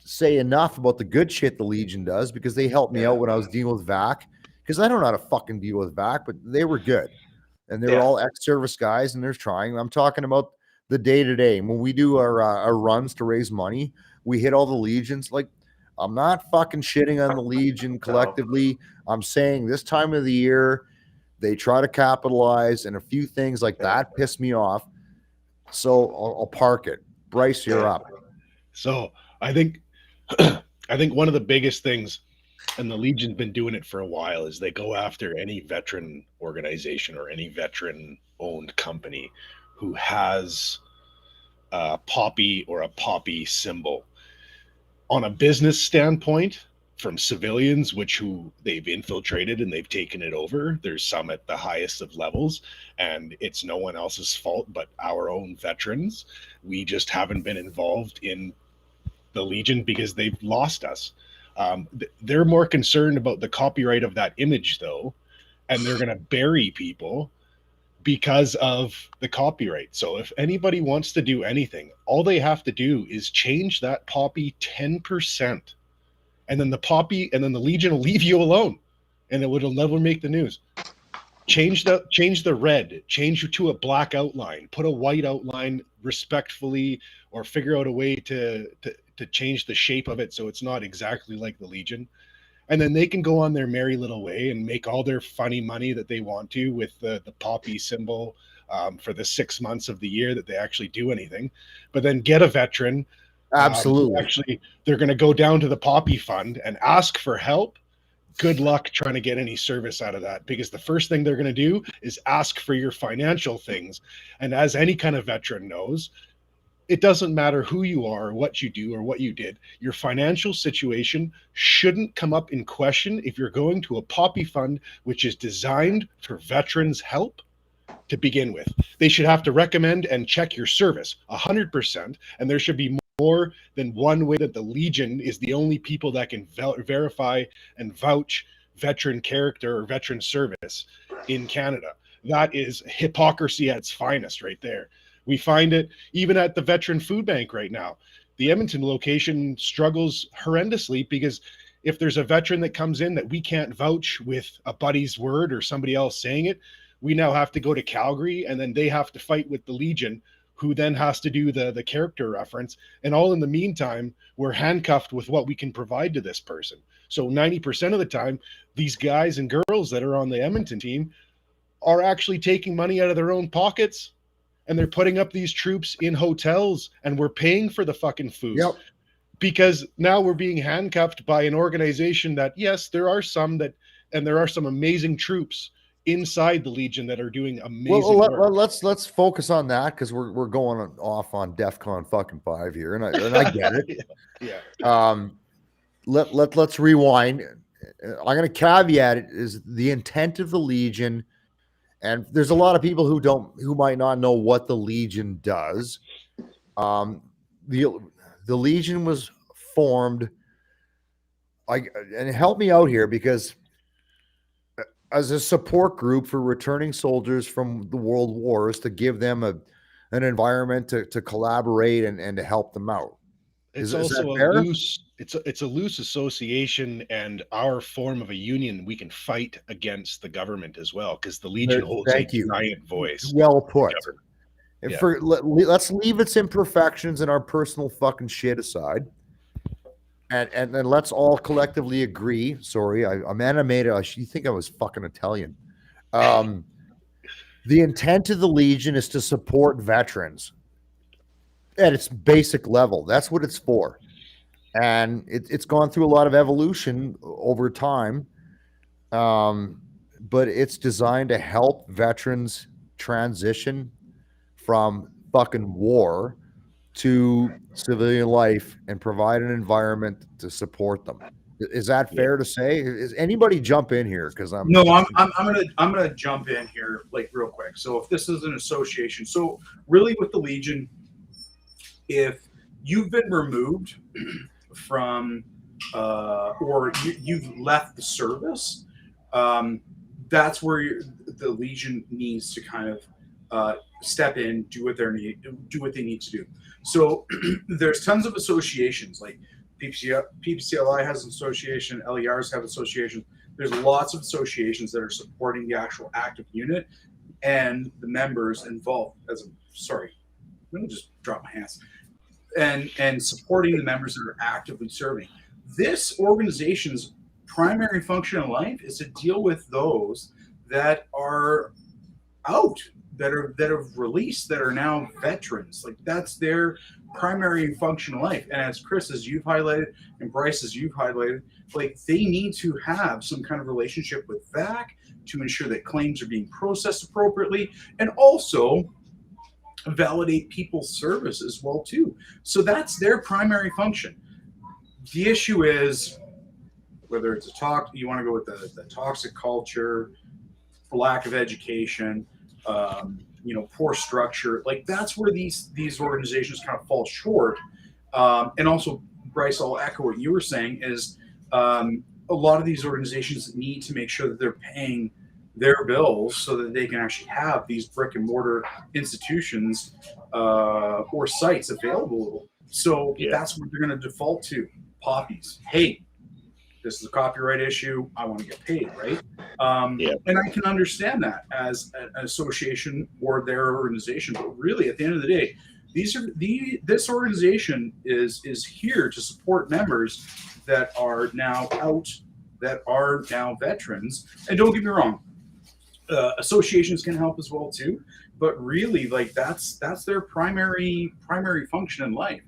say enough about the good shit the Legion does, because they helped me out when I was dealing with VAC, because I don't know how to fucking deal with VAC, but they were good. and they're all ex-service guys, and they're trying. I'm talking about the day-to-day. When we do our runs to raise money, we hit all the legions. Like, I'm not fucking shitting on the Legion collectively. I'm saying this time of the year, they try to capitalize, and a few things like that piss me off. So I'll park it. Bryce, you're up. So I think one of the biggest things, and the Legion's been doing it for a while, is they go after any veteran organization or any veteran-owned company who has a poppy or a poppy symbol. On a business standpoint, from civilians, who they've infiltrated and they've taken it over, there's some at the highest of levels, and it's no one else's fault but our own veterans. We just haven't been involved in the Legion because they've lost us. They're more concerned about the copyright of that image, though, and they're going to bury people because of the copyright. So if anybody wants to do anything, all they have to do is change that poppy 10%. And then the Legion will leave you alone, and it'll never make the news. Change the red, change to a black outline, put a white outline respectfully, or figure out a way to change the shape of it so it's not exactly like the Legion. And then they can go on their merry little way and make all their funny money that they want to with the poppy symbol for the 6 months of the year that they actually do anything. But then get a veteran. Absolutely. Actually, they're going to go down to the Poppy Fund and ask for help. Good luck trying to get any service out of that, because the first thing they're going to do is ask for your financial things. And as any kind of veteran knows, it doesn't matter who you are or what you do or what you did. Your financial situation shouldn't come up in question if you're going to a Poppy Fund, which is designed for veterans' help to begin with. They should have to recommend and check your service 100%, and there should be more than one way that the Legion is the only people that can verify and vouch veteran character or veteran service in Canada. That is hypocrisy at its finest right there. We find it even at the Veteran Food Bank right now. The Edmonton location struggles horrendously because if there's a veteran that comes in that we can't vouch with a buddy's word or somebody else saying it, we now have to go to Calgary, and then they have to fight with the Legion, who then has to do the character reference. And all in the meantime, we're handcuffed with what we can provide to this person. So 90% of the time, these guys and girls that are on the Edmonton team are actually taking money out of their own pockets, and they're putting up these troops in hotels, and we're paying for the fucking food. Yep. Because now we're being handcuffed by an organization that, yes, there are some amazing troops inside the Legion that are doing amazing work. Let's focus on that, because we're going off on DEFCON fucking 5 here, and I get it. Yeah. Let's rewind. I'm going to caveat it is the intent of the Legion, and there's a lot of people who might not know what the Legion does. The Legion was formed, and help me out here, because as a support group for returning soldiers from the world wars, to give them an environment to collaborate and to help them out. It's also a loose association, and our form of a union. We can fight against the government as well, because the Legion holds a giant voice. Well put. Yeah. Let's leave its imperfections and our personal fucking shit aside. And then let's all collectively agree. Sorry, I'm animated. You think I was fucking Italian. The intent of the Legion is to support veterans at its basic level. That's what it's for. And it's gone through a lot of evolution over time. But it's designed to help veterans transition from fucking war to civilian life and provide an environment to support them. Is that fair to say? Is anybody jump in here? Because I'm gonna jump in here like real quick. So if this is an association, so really with the Legion, if you've been removed from or you've left the service, that's where the Legion needs to kind of step in, do what they need to do. So there's tons of associations, like PPCLI has an association, LERs have associations. There's lots of associations that are supporting the actual active unit, and the members involved. Let me just drop my hands. And supporting the members that are actively serving. This organization's primary function in life is to deal with those that are out, that have released, that are now veterans. Like, that's their primary function in life. And as Chris, as you've highlighted, and Bryce, as you've highlighted, like, they need to have some kind of relationship with VAC to ensure that claims are being processed appropriately, and also validate people's service as well too. So that's their primary function. The issue is whether it's you want to go with the toxic culture, lack of education, poor structure. Like, that's where these organizations kind of fall short. And also, Bryce, I'll echo what you were saying, is a lot of these organizations need to make sure that they're paying their bills so that they can actually have these brick and mortar institutions or sites available. So that's what they're going to default to. Poppies. Hey, this is a copyright issue. I want to get paid, right? And I can understand that as an association or their organization. But really, at the end of the day, this organization is here to support members that are now out, that are now veterans. And don't get me wrong, associations can help as well too, but really, like, that's their primary function in life.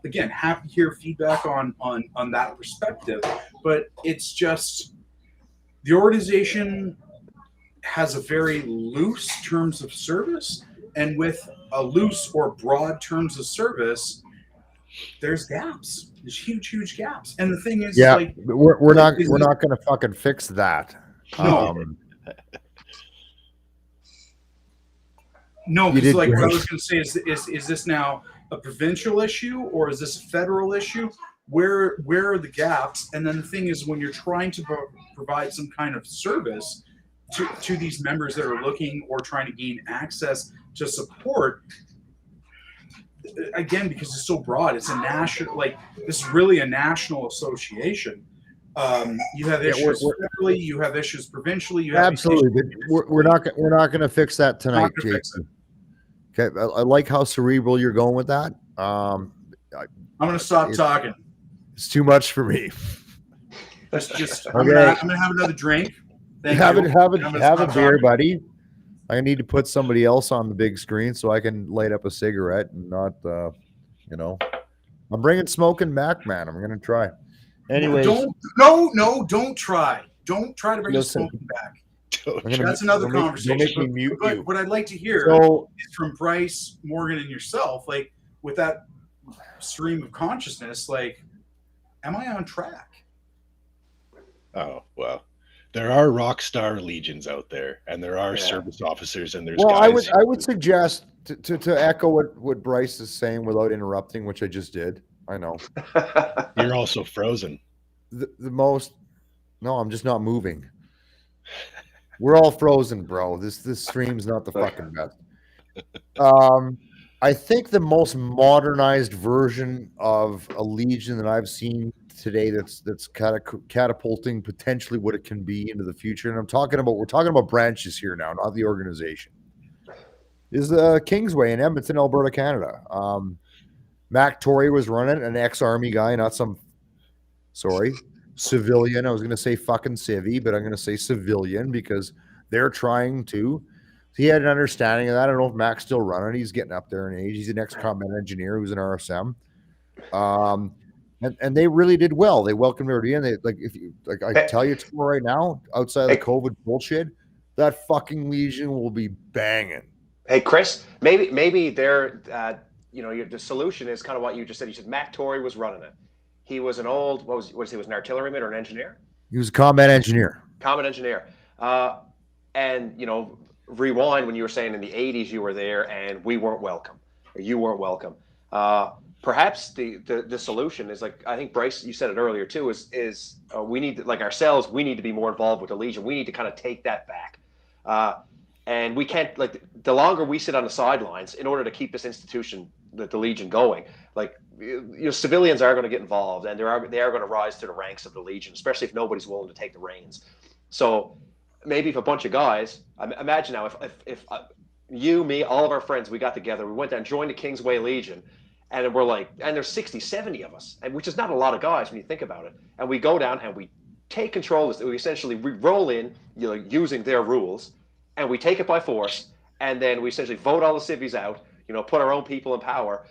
Again, happy to hear feedback on that perspective, but it's just the organization has a very loose terms of service, and with a loose or broad terms of service, there's gaps. There's huge gaps. And the thing is, like, we're not going to fucking fix that. No, because like what I was going to say is this now a provincial issue, or is this a federal issue? Where are the gaps? And then the thing is, when you're trying to provide some kind of service to these members that are looking or trying to gain access to support, again, because it's so broad, it's a national, like, this is really a national association. You have issues federally, you have issues provincially. You have absolutely, but we're not going to fix that tonight, Jason. Okay, I like how cerebral you're going with that. I'm going to stop talking. It's too much for me. That's just. I'm gonna have another drink. Have a beer, buddy. I need to put somebody else on the big screen so I can light up a cigarette and not, I'm bringing smoking back, man. I'm gonna try. Anyways, don't try. Don't try to bring the smoking back. That's another conversation. Don't make me mute you. What I'd like to hear is from Bryce, Morgan, and yourself, like, with that stream of consciousness, like, am I on track? Oh, well, there are rock star legions out there, and there are service officers, and there's guys. I would suggest to echo what Bryce is saying without interrupting, which I just did. I know. You're also frozen. No, I'm just not moving. We're all frozen, bro. This stream's not the fucking best. I think the most modernized version of a legion that I've seen today that's kind of catapulting potentially what it can be into the future, and we're talking about branches here now, not the organization, is Kingsway in Edmonton, Alberta, Canada. Mac Torrey was running, an ex-army guy, not some civilian. I was going to say fucking civvy, but I'm going to say civilian because they're trying to. He had an understanding of that. I don't know if Mac's still running. He's getting up there in age. He's an ex-combat engineer who's an RSM. And they really did well. They welcomed everybody in. I tell you right now, outside of the COVID bullshit, that fucking legion will be banging. Hey, Chris, maybe they're the solution is kind of what you just said. You said Mac Torrey was running it. He was an old, he was an artilleryman or an engineer? He was a combat engineer. And, rewind when you were saying in the 80s you were there and we weren't welcome, or you weren't welcome. Perhaps the solution is, like, I think Bryce, you said it earlier too, is we need to, like, ourselves, we need to be more involved with the Legion. We need to kind of take that back. And we can't, like, the longer we sit on the sidelines in order to keep this institution, the Legion, going, like, civilians are going to get involved, and they are going to rise to the ranks of the Legion, especially if nobody's willing to take the reins. So maybe if a bunch of guys, imagine now if you, me, all of our friends, we got together, we went down, joined the Kingsway Legion, and we're like, and there's 60, 70 of us, and which is not a lot of guys when you think about it. And we go down and we take control of this. We essentially roll in, using their rules, and we take it by force, and then we essentially vote all the civvies out, put our own people in power,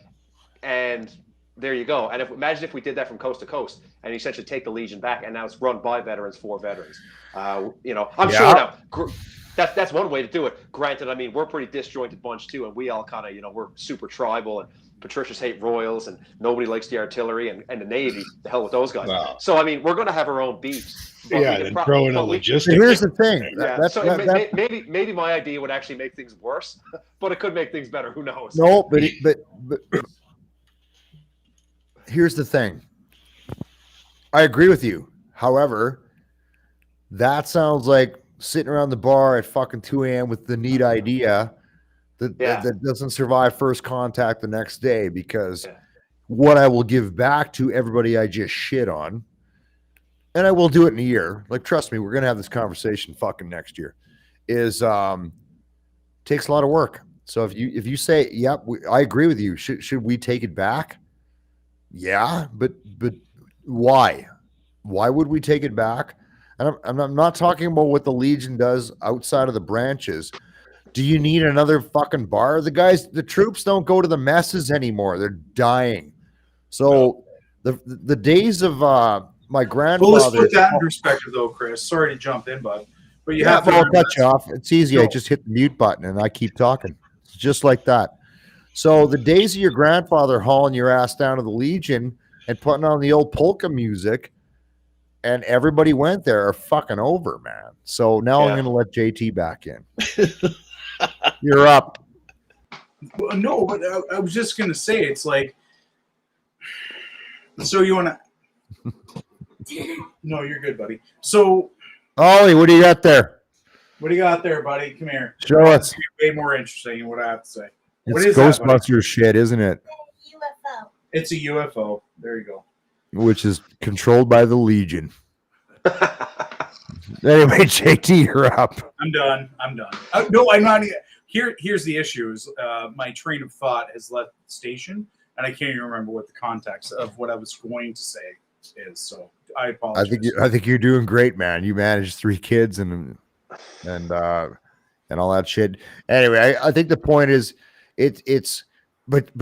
and there you go. And imagine if we did that from coast to coast and essentially take the Legion back, and now it's run by veterans for veterans. I'm sure now that's one way to do it. Granted, I mean, we're a pretty disjointed bunch too, and we all kind of, we're super tribal, and Patricians hate Royals, and nobody likes the artillery and the Navy. The hell with those guys. Wow. So I mean, we're going to have our own beefs. Yeah, then throw in a logistics. Here's the thing. Maybe my idea would actually make things worse, but it could make things better. Who knows? No, but here's the thing. I agree with you. However, that sounds like sitting around the bar at fucking 2 a.m. with the neat idea that doesn't survive first contact the next day, because what I will give back to everybody I just shit on, and I will do it in a year. Like, trust me, we're going to have this conversation fucking next year, is takes a lot of work. So if you say, yep, I agree with you. Should we take it back? Yeah, but why? Why would we take it back? And I'm not talking about what the Legion does outside of the branches. Do you need another fucking bar? The troops don't go to the messes anymore. They're dying. So the days of my grandfather. Well, let's put that in perspective, though, Chris. Sorry to jump in, bud, but you have to cut you off. It's easy. I just hit the mute button and I keep talking. It's just like that. So the days of your grandfather hauling your ass down to the Legion and putting on the old polka music, and everybody went there, are fucking over, man. So now I'm going to let JT back in. You're up. Well, no, but I was just going to say, it's like, so you want to, no, you're good, buddy. So, Ollie, what do you got there? What do you got there, buddy? Come here. Show us. Way more interesting than what I have to say. It's Ghostbusters shit, isn't it? UFO. It's a UFO. There you go. Which is controlled by the Legion. Anyway, JT, you're up. I'm done. No, I'm not. Here's the issue: is my train of thought has left the station, and I can't even remember what the context of what I was going to say is. So I apologize. I think you're doing great, man. You managed 3 kids and all that shit. Anyway, I think the point is, but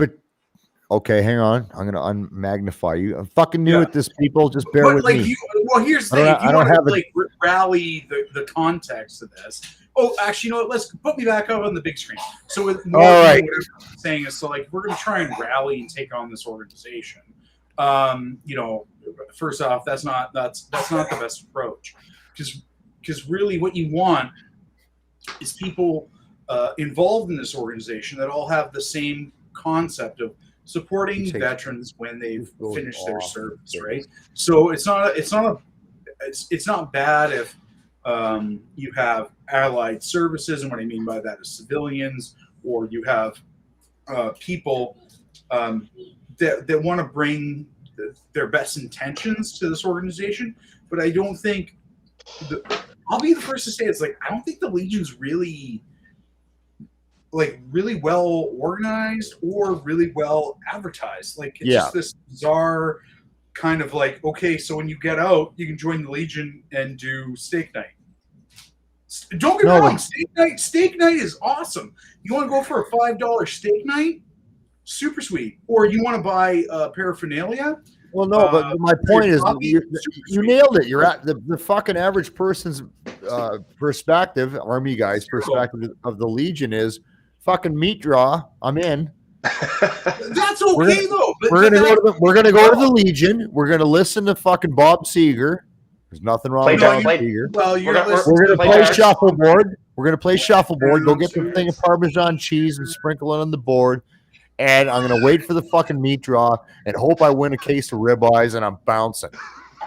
okay, hang on. I'm gonna unmagnify you. I'm fucking new at this, people. Just bear with me. Here's the thing. If you want to rally the context of this. Oh, actually, you know what? Let's put me back up on the big screen. So with more all right, what I'm saying is, so like we're gonna try and rally and take on this organization. First off, that's not the best approach, because really what you want is people involved in this organization that all have the same concept of supporting veterans when they've finished their service, right? So it's not bad if you have allied services, and what I mean by that is civilians, or you have people that want to bring their best intentions to this organization. But I don't think I'll be the first to say, it's like, I don't think the Legion's really well organized or really well advertised. Like, it's just this bizarre kind of like, okay, so when you get out, you can join the Legion and do steak night. Don't get me wrong, steak night is awesome. You want to go for a $5 steak night? Super sweet. Or you want to buy paraphernalia? Well, no, but my point is, you nailed it. You're at the fucking average person's perspective, Army guy's perspective of the Legion is fucking meat draw. I'm in. That's okay though. We're gonna go to the Legion. We're gonna listen to fucking Bob Seger. There's nothing wrong with Bob Seger. Well, we're gonna play shuffleboard. We're gonna play shuffleboard. Go get the thing of Parmesan cheese and sprinkle it on the board. And I'm gonna wait for the fucking meat draw and hope I win a case of ribeyes, and I'm bouncing.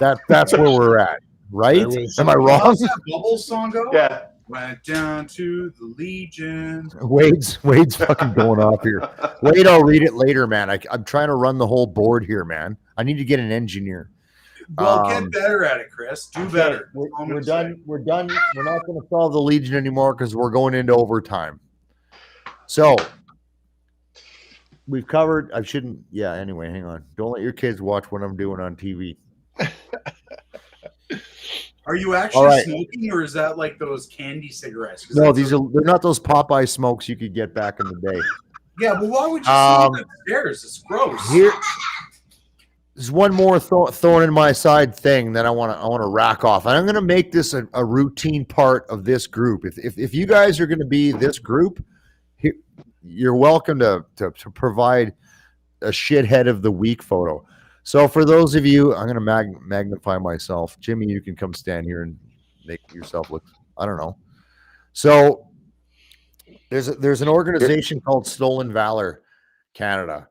That's where we're at, right? Am I wrong? How's that Bubbles song go? Yeah. Went down to the Legion. Wade's fucking going off here. Wade, I'll read it later, man. I'm trying to run the whole board here, man. I need to get an engineer. Well, get better at it, Chris. Do better. We're done. We're done. We're not going to solve the Legion anymore because we're going into overtime. So we've covered. I shouldn't. Yeah. Anyway, hang on. Don't let your kids watch what I'm doing on TV. Are you actually smoking, or is that like those candy cigarettes? No, they're not those Popeye smokes you could get back in the day. Yeah, but why would you smoke upstairs? It's gross. There's one more thorn in my side thing that I want to rack off, and I'm going to make this a routine part of this group. If you guys are going to be this group, you're welcome to provide a shithead of the week photo. So for those of you, I'm going to magnify myself. Jimmy, you can come stand here and make yourself look, I don't know. So there's an organization called Stolen Valor Canada.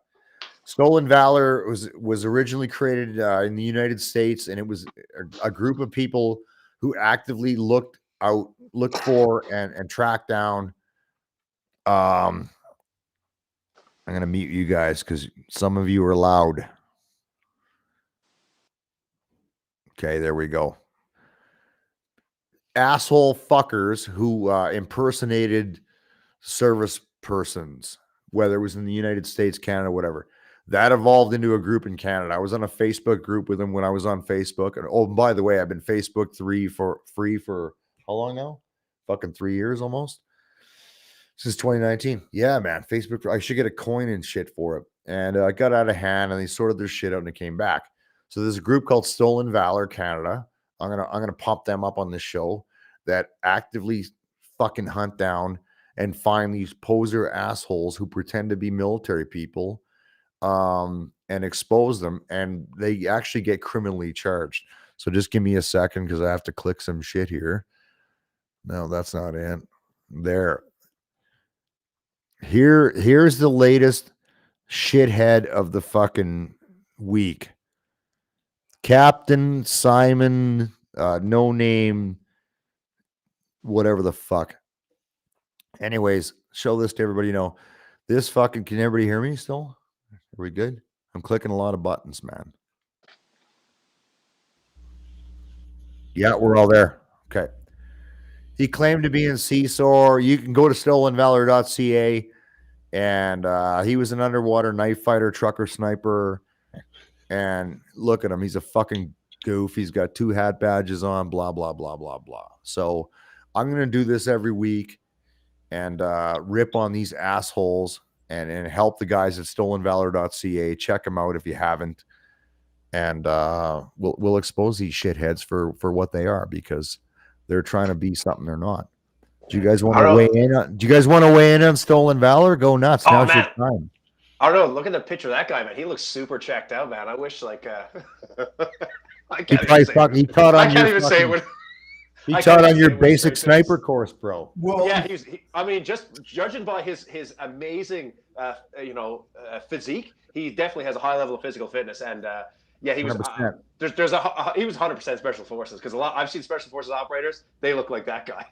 Stolen Valor was originally created in the United States, and it was a group of people who actively looked for and tracked down. I'm going to mute you guys because some of you are loud. Okay, there we go. Asshole fuckers who impersonated service persons, whether it was in the United States, Canada, whatever. That evolved into a group in Canada. I was on a Facebook group with them when I was on Facebook. And oh, by the way, I've been Facebook free for how long now? Fucking 3 years almost. Since 2019. Yeah, man. Facebook. I should get a coin and shit for it. And I got out of hand, and they sorted their shit out, and it came back. So there's a group called Stolen Valor Canada. I'm gonna pop them up on this show that actively fucking hunt down and find these poser assholes who pretend to be military people, and expose them, and they actually get criminally charged. So just give me a second because I have to click some shit here. No, that's not it. There. Here's the latest shithead of the fucking week. Captain Simon, no name, whatever the fuck. Anyways, show this to everybody. This fucking, can everybody hear me still? Are we good? I'm clicking a lot of buttons, man. Yeah, we're all there. Okay. He claimed to be in CSOR. You can go to stolenvalor.ca, and he was an underwater knife fighter, trucker, sniper. And look at him. He's a fucking goof. He's got 2 hat badges on, blah, blah, blah, blah, blah. So I'm going to do this every week and rip on these assholes and help the guys at stolenvalor.ca. Check them out if you haven't. And we'll expose these shitheads for what they are, because they're trying to be something they're not. Do you guys want to weigh in? Do you guys want to weigh in on Stolen Valor? Go nuts. Now's your time. I don't know. Look at the picture of that guy, man. He looks super checked out, man. I wish, like, I can't even say it. He taught on your basic sniper course, bro. Well, yeah, I mean, just judging by his amazing, physique, he definitely has a high level of physical fitness, and yeah, he was. He was 100% special forces, because I've seen special forces operators. They look like that guy.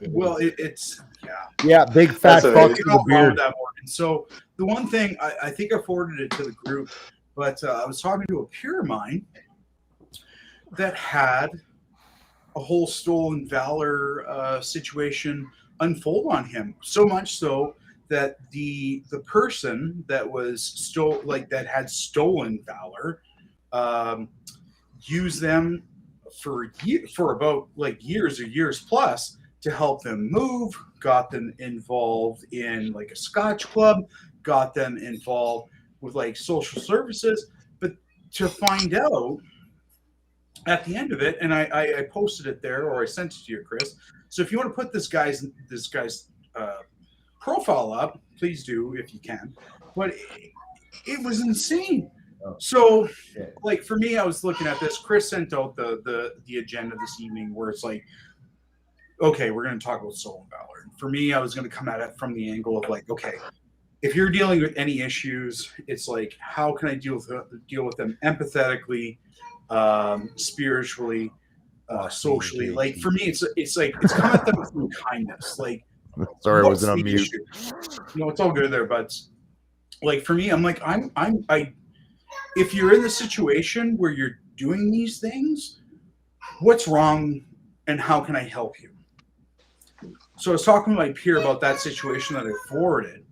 Well, yeah, big fat fuck with the beard. And so the one thing I think I forwarded it to the group, but I was talking to a peer of mine that had a whole Stolen Valor situation unfold on him, so much so that the person that was that had stolen Valor used them for about years or years plus to help them move, got them involved in like a Scotch club, got them involved with like social services, but to find out at the end of it, and I posted it there, or I sent it to you, Chris. So if you want to put this guy's profile up, please do if you can. But it was insane. So, like, for me, I was looking at this. Chris sent out the agenda this evening, where it's like, okay, we're going to talk about Stolen Valor. And for me, I was going to come at it from the angle of like, okay, if you're dealing with any issues, it's like, how can I deal with them empathetically, spiritually, socially? Like, for me, it's like it's come at them with kindness. Like, sorry, I wasn't on mute. No, it's all good there, but like for me, I'm like, if you're in the situation where you're doing these things, what's wrong and how can I help you? So I was talking to my peer about that situation that I forwarded,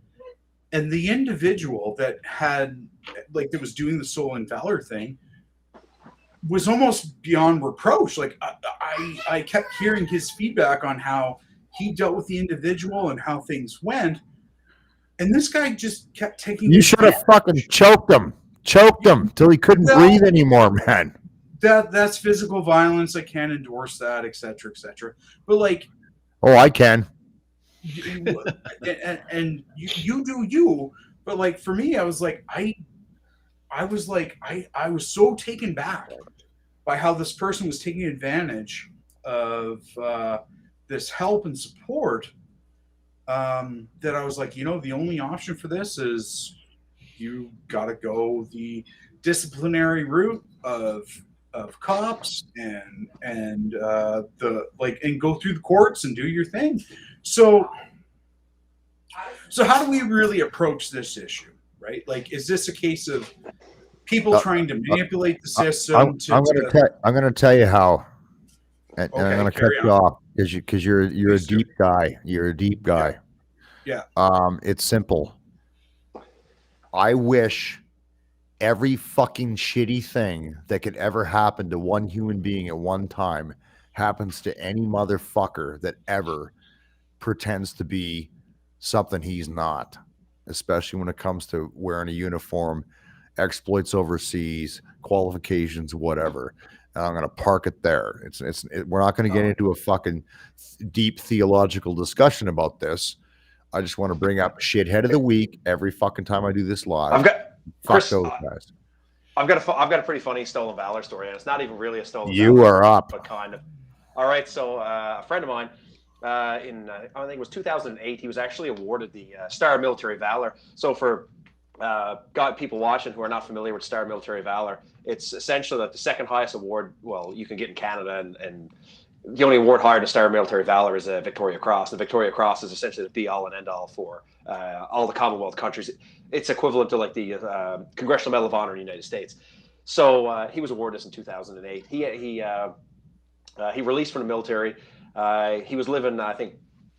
and the individual that was doing the soul and valor thing was almost beyond reproach. Like I kept hearing his feedback on how he dealt with the individual and how things went. And this guy just kept taking. You should have fucking choked him till he couldn't breathe anymore, man. That's physical violence. I can't endorse that, etc., etc. But like, oh, I can. And you do you. But like for me, I was like, I was so taken back by how this person was taking advantage of this help and support, that I was like, the only option for this is you got to go the disciplinary route of cops and go through the courts and do your thing. So how do we really approach this issue, right? Like, is this a case of people trying to manipulate the system? I'm going to tell you how, and I'm going to cut you off because you're a deep guy. You're a deep guy. Yeah. It's simple. I wish every fucking shitty thing that could ever happen to one human being at one time happens to any motherfucker that ever pretends to be something he's not, especially when it comes to wearing a uniform, exploits overseas, qualifications, whatever. And I'm going to park it there. We're not going to get into a fucking deep theological discussion about this. I just want to bring up shithead of the week every fucking time I do this live. Fuck those guys. I've got a pretty funny stolen valor story, and it's not even really a stolen. You valor, are up, but kind of. All right, so a friend of mine, I think it was 2008, he was actually awarded the Star of Military Valor. So for people watching who are not familiar with Star of Military Valor, it's essentially like the second highest award you can get in Canada, and the only award higher than Star of Military Valor is a Victoria Cross. The Victoria Cross is essentially the be-all and end-all for all the Commonwealth countries. It's equivalent to like the Congressional Medal of Honor in the United States. So he was awarded this in 2008. He released from the military. He was living, I think,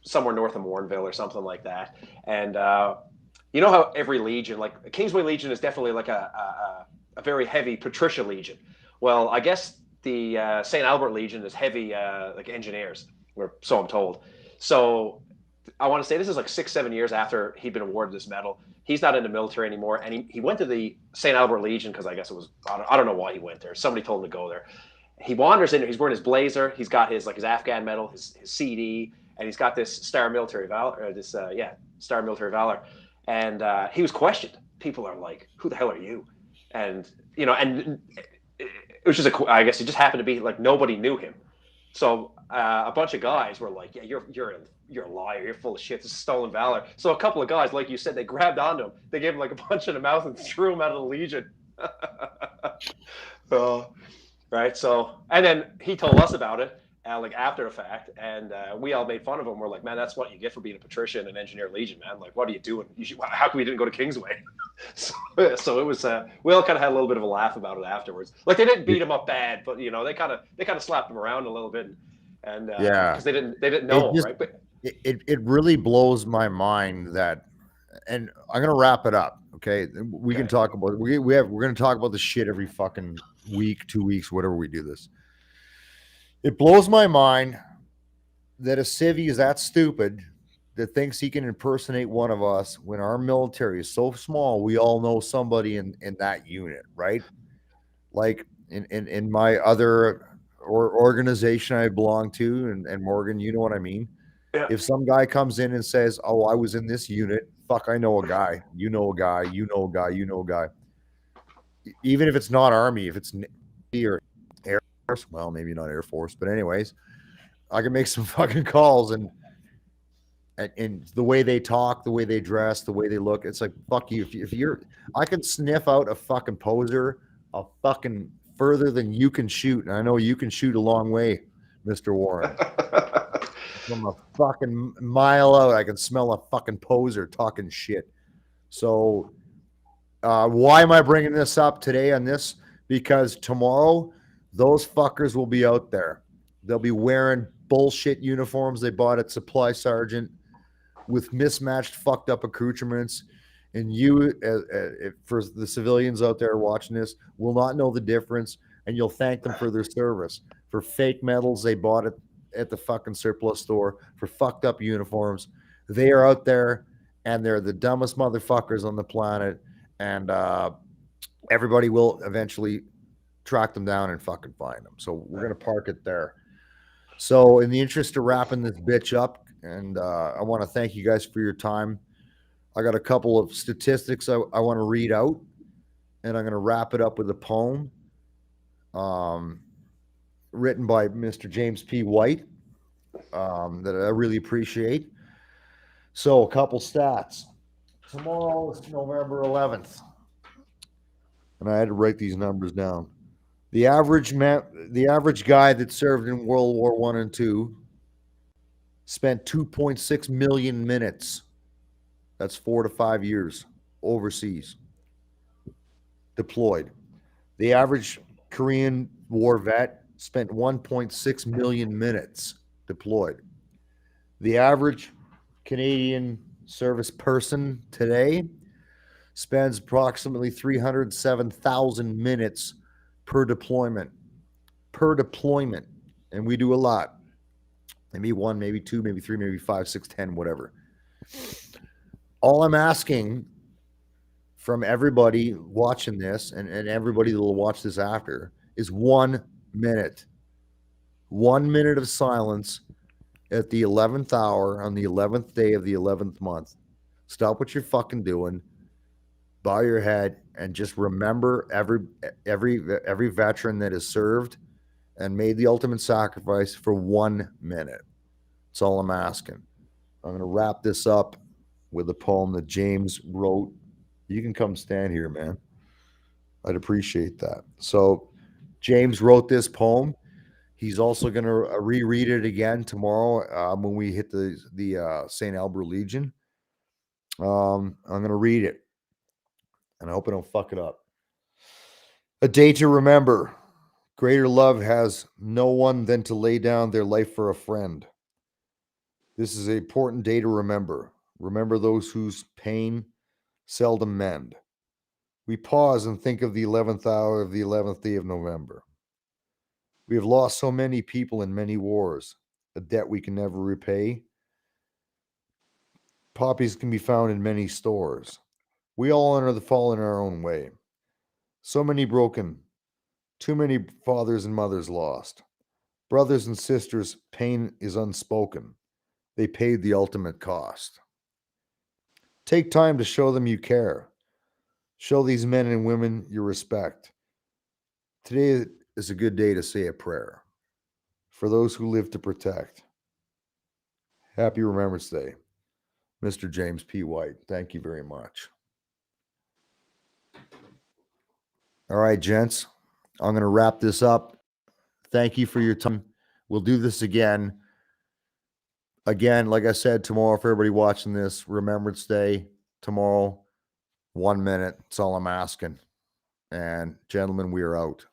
somewhere north of Morinville or something like that. And you know how every legion, like Kingsway Legion, is definitely like a very heavy patricia legion. Well, I guess the St. Albert Legion is heavy like engineers, or so I'm told. So I want to say this is like 6-7 years after he'd been awarded this medal. He's not in the military anymore, and he went to the St. Albert Legion because I guess it was, I don't know why he went there. Somebody told him to go there. He wanders in there. He's wearing his blazer. He's got his Afghan medal, his CD, and he's got this Star of Military Valor. Star of Military Valor. And he was questioned. People are like, "Who the hell are you?" And and it was just I guess it just happened to be like nobody knew him. So a bunch of guys were like, "Yeah, you're a liar. You're full of shit. This is stolen valor." So a couple of guys, like you said, they grabbed onto him. They gave him like a punch in the mouth and threw him out of the Legion. Right. So, and then he told us about it, like after the fact, and we all made fun of him. We're like, "Man, that's what you get for being a patricia in an engineer legion, man. Like, what are you doing? How come you didn't go to Kingsway?" So it was. We all kind of had a little bit of a laugh about it afterwards. Like, they didn't beat him up bad, but they kind of slapped him around a little bit, and because they didn't know him, right? But it really blows my mind that, and I'm gonna wrap it up. Okay, we can talk about we're gonna talk about this shit every fucking week, 2 weeks, whatever we do this. It blows my mind that a civvy is that stupid that thinks he can impersonate one of us when our military is so small. We all know somebody in that unit, right? Like in my other organization I belong to, and Morgan, you know what I mean? Yeah. If some guy comes in and says, "Oh, I was in this unit," fuck, I know a guy, you know a guy, you know a guy, you know a guy. Even if it's not Army, if it's Navy or Air Force, well, maybe not Air Force, but anyways, I can make some fucking calls, and the way they talk, the way they dress, the way they look, it's like, fuck you. If you're, I can sniff out a fucking poser a fucking further than you can shoot, and I know you can shoot a long way, Mr. Warren. From a fucking mile out, I can smell a fucking poser talking shit. So Why am I bringing this up today on this? Because tomorrow, those fuckers will be out there. They'll be wearing bullshit uniforms they bought at Supply Sergeant with mismatched, fucked up accoutrements. And you, for the civilians out there watching this, will not know the difference, and you'll thank them for their service. For fake medals they bought at the fucking surplus store, for fucked up uniforms. They are out there, and they're the dumbest motherfuckers on the planet, and everybody will eventually track them down and fucking find them. So we're going to park it there. So in the interest of wrapping this bitch up, and I want to thank you guys for your time. I got a couple of statistics I want to read out, and I'm going to wrap it up with a poem written by Mr. James P. White that I really appreciate. So a couple stats. Tomorrow is November 11th, and I had to write these numbers down. The average guy that served in World War I and II spent 2.6 million minutes. That's 4 to 5 years overseas, deployed. The average Korean War vet spent 1.6 million minutes deployed. The average Canadian service person today spends approximately 307,000 minutes per deployment. And we do a lot. Maybe 1, maybe 2, maybe 3, maybe 5, 6, 10, whatever. All I'm asking from everybody watching this and everybody that will watch this after is 1 minute. 1 minute of silence at the 11th hour on the 11th day of the 11th month. Stop what you're fucking doing. Bow your head and just remember every veteran that has served and made the ultimate sacrifice for 1 minute. That's all I'm asking. I'm going to wrap this up with a poem that James wrote. You can come stand here, man. I'd appreciate that. So James wrote this poem. He's also going to reread it again tomorrow when we hit the St. Albert Legion. I'm going to read it, and I hope I don't fuck it up. A day to remember. Greater love has no one than to lay down their life for a friend. This is an important day to remember. Remember those whose pain seldom mend. We pause and think of the 11th hour of the 11th day of November. We have lost so many people in many wars, a debt we can never repay. Poppies can be found in many stores. We all honor the fallen in our own way. So many broken, too many fathers and mothers lost. Brothers and sisters, pain is unspoken. They paid the ultimate cost. Take time to show them you care. Show these men and women your respect. Today is a good day to say a prayer for those who live to protect. Happy Remembrance Day, Mr. James P. White. Thank you very much. All right, gents, I'm going to wrap this up. Thank you for your time. We'll do this again. Again, like I said, tomorrow, for everybody watching this, Remembrance Day, tomorrow, 1 minute. That's all I'm asking. And gentlemen, we are out.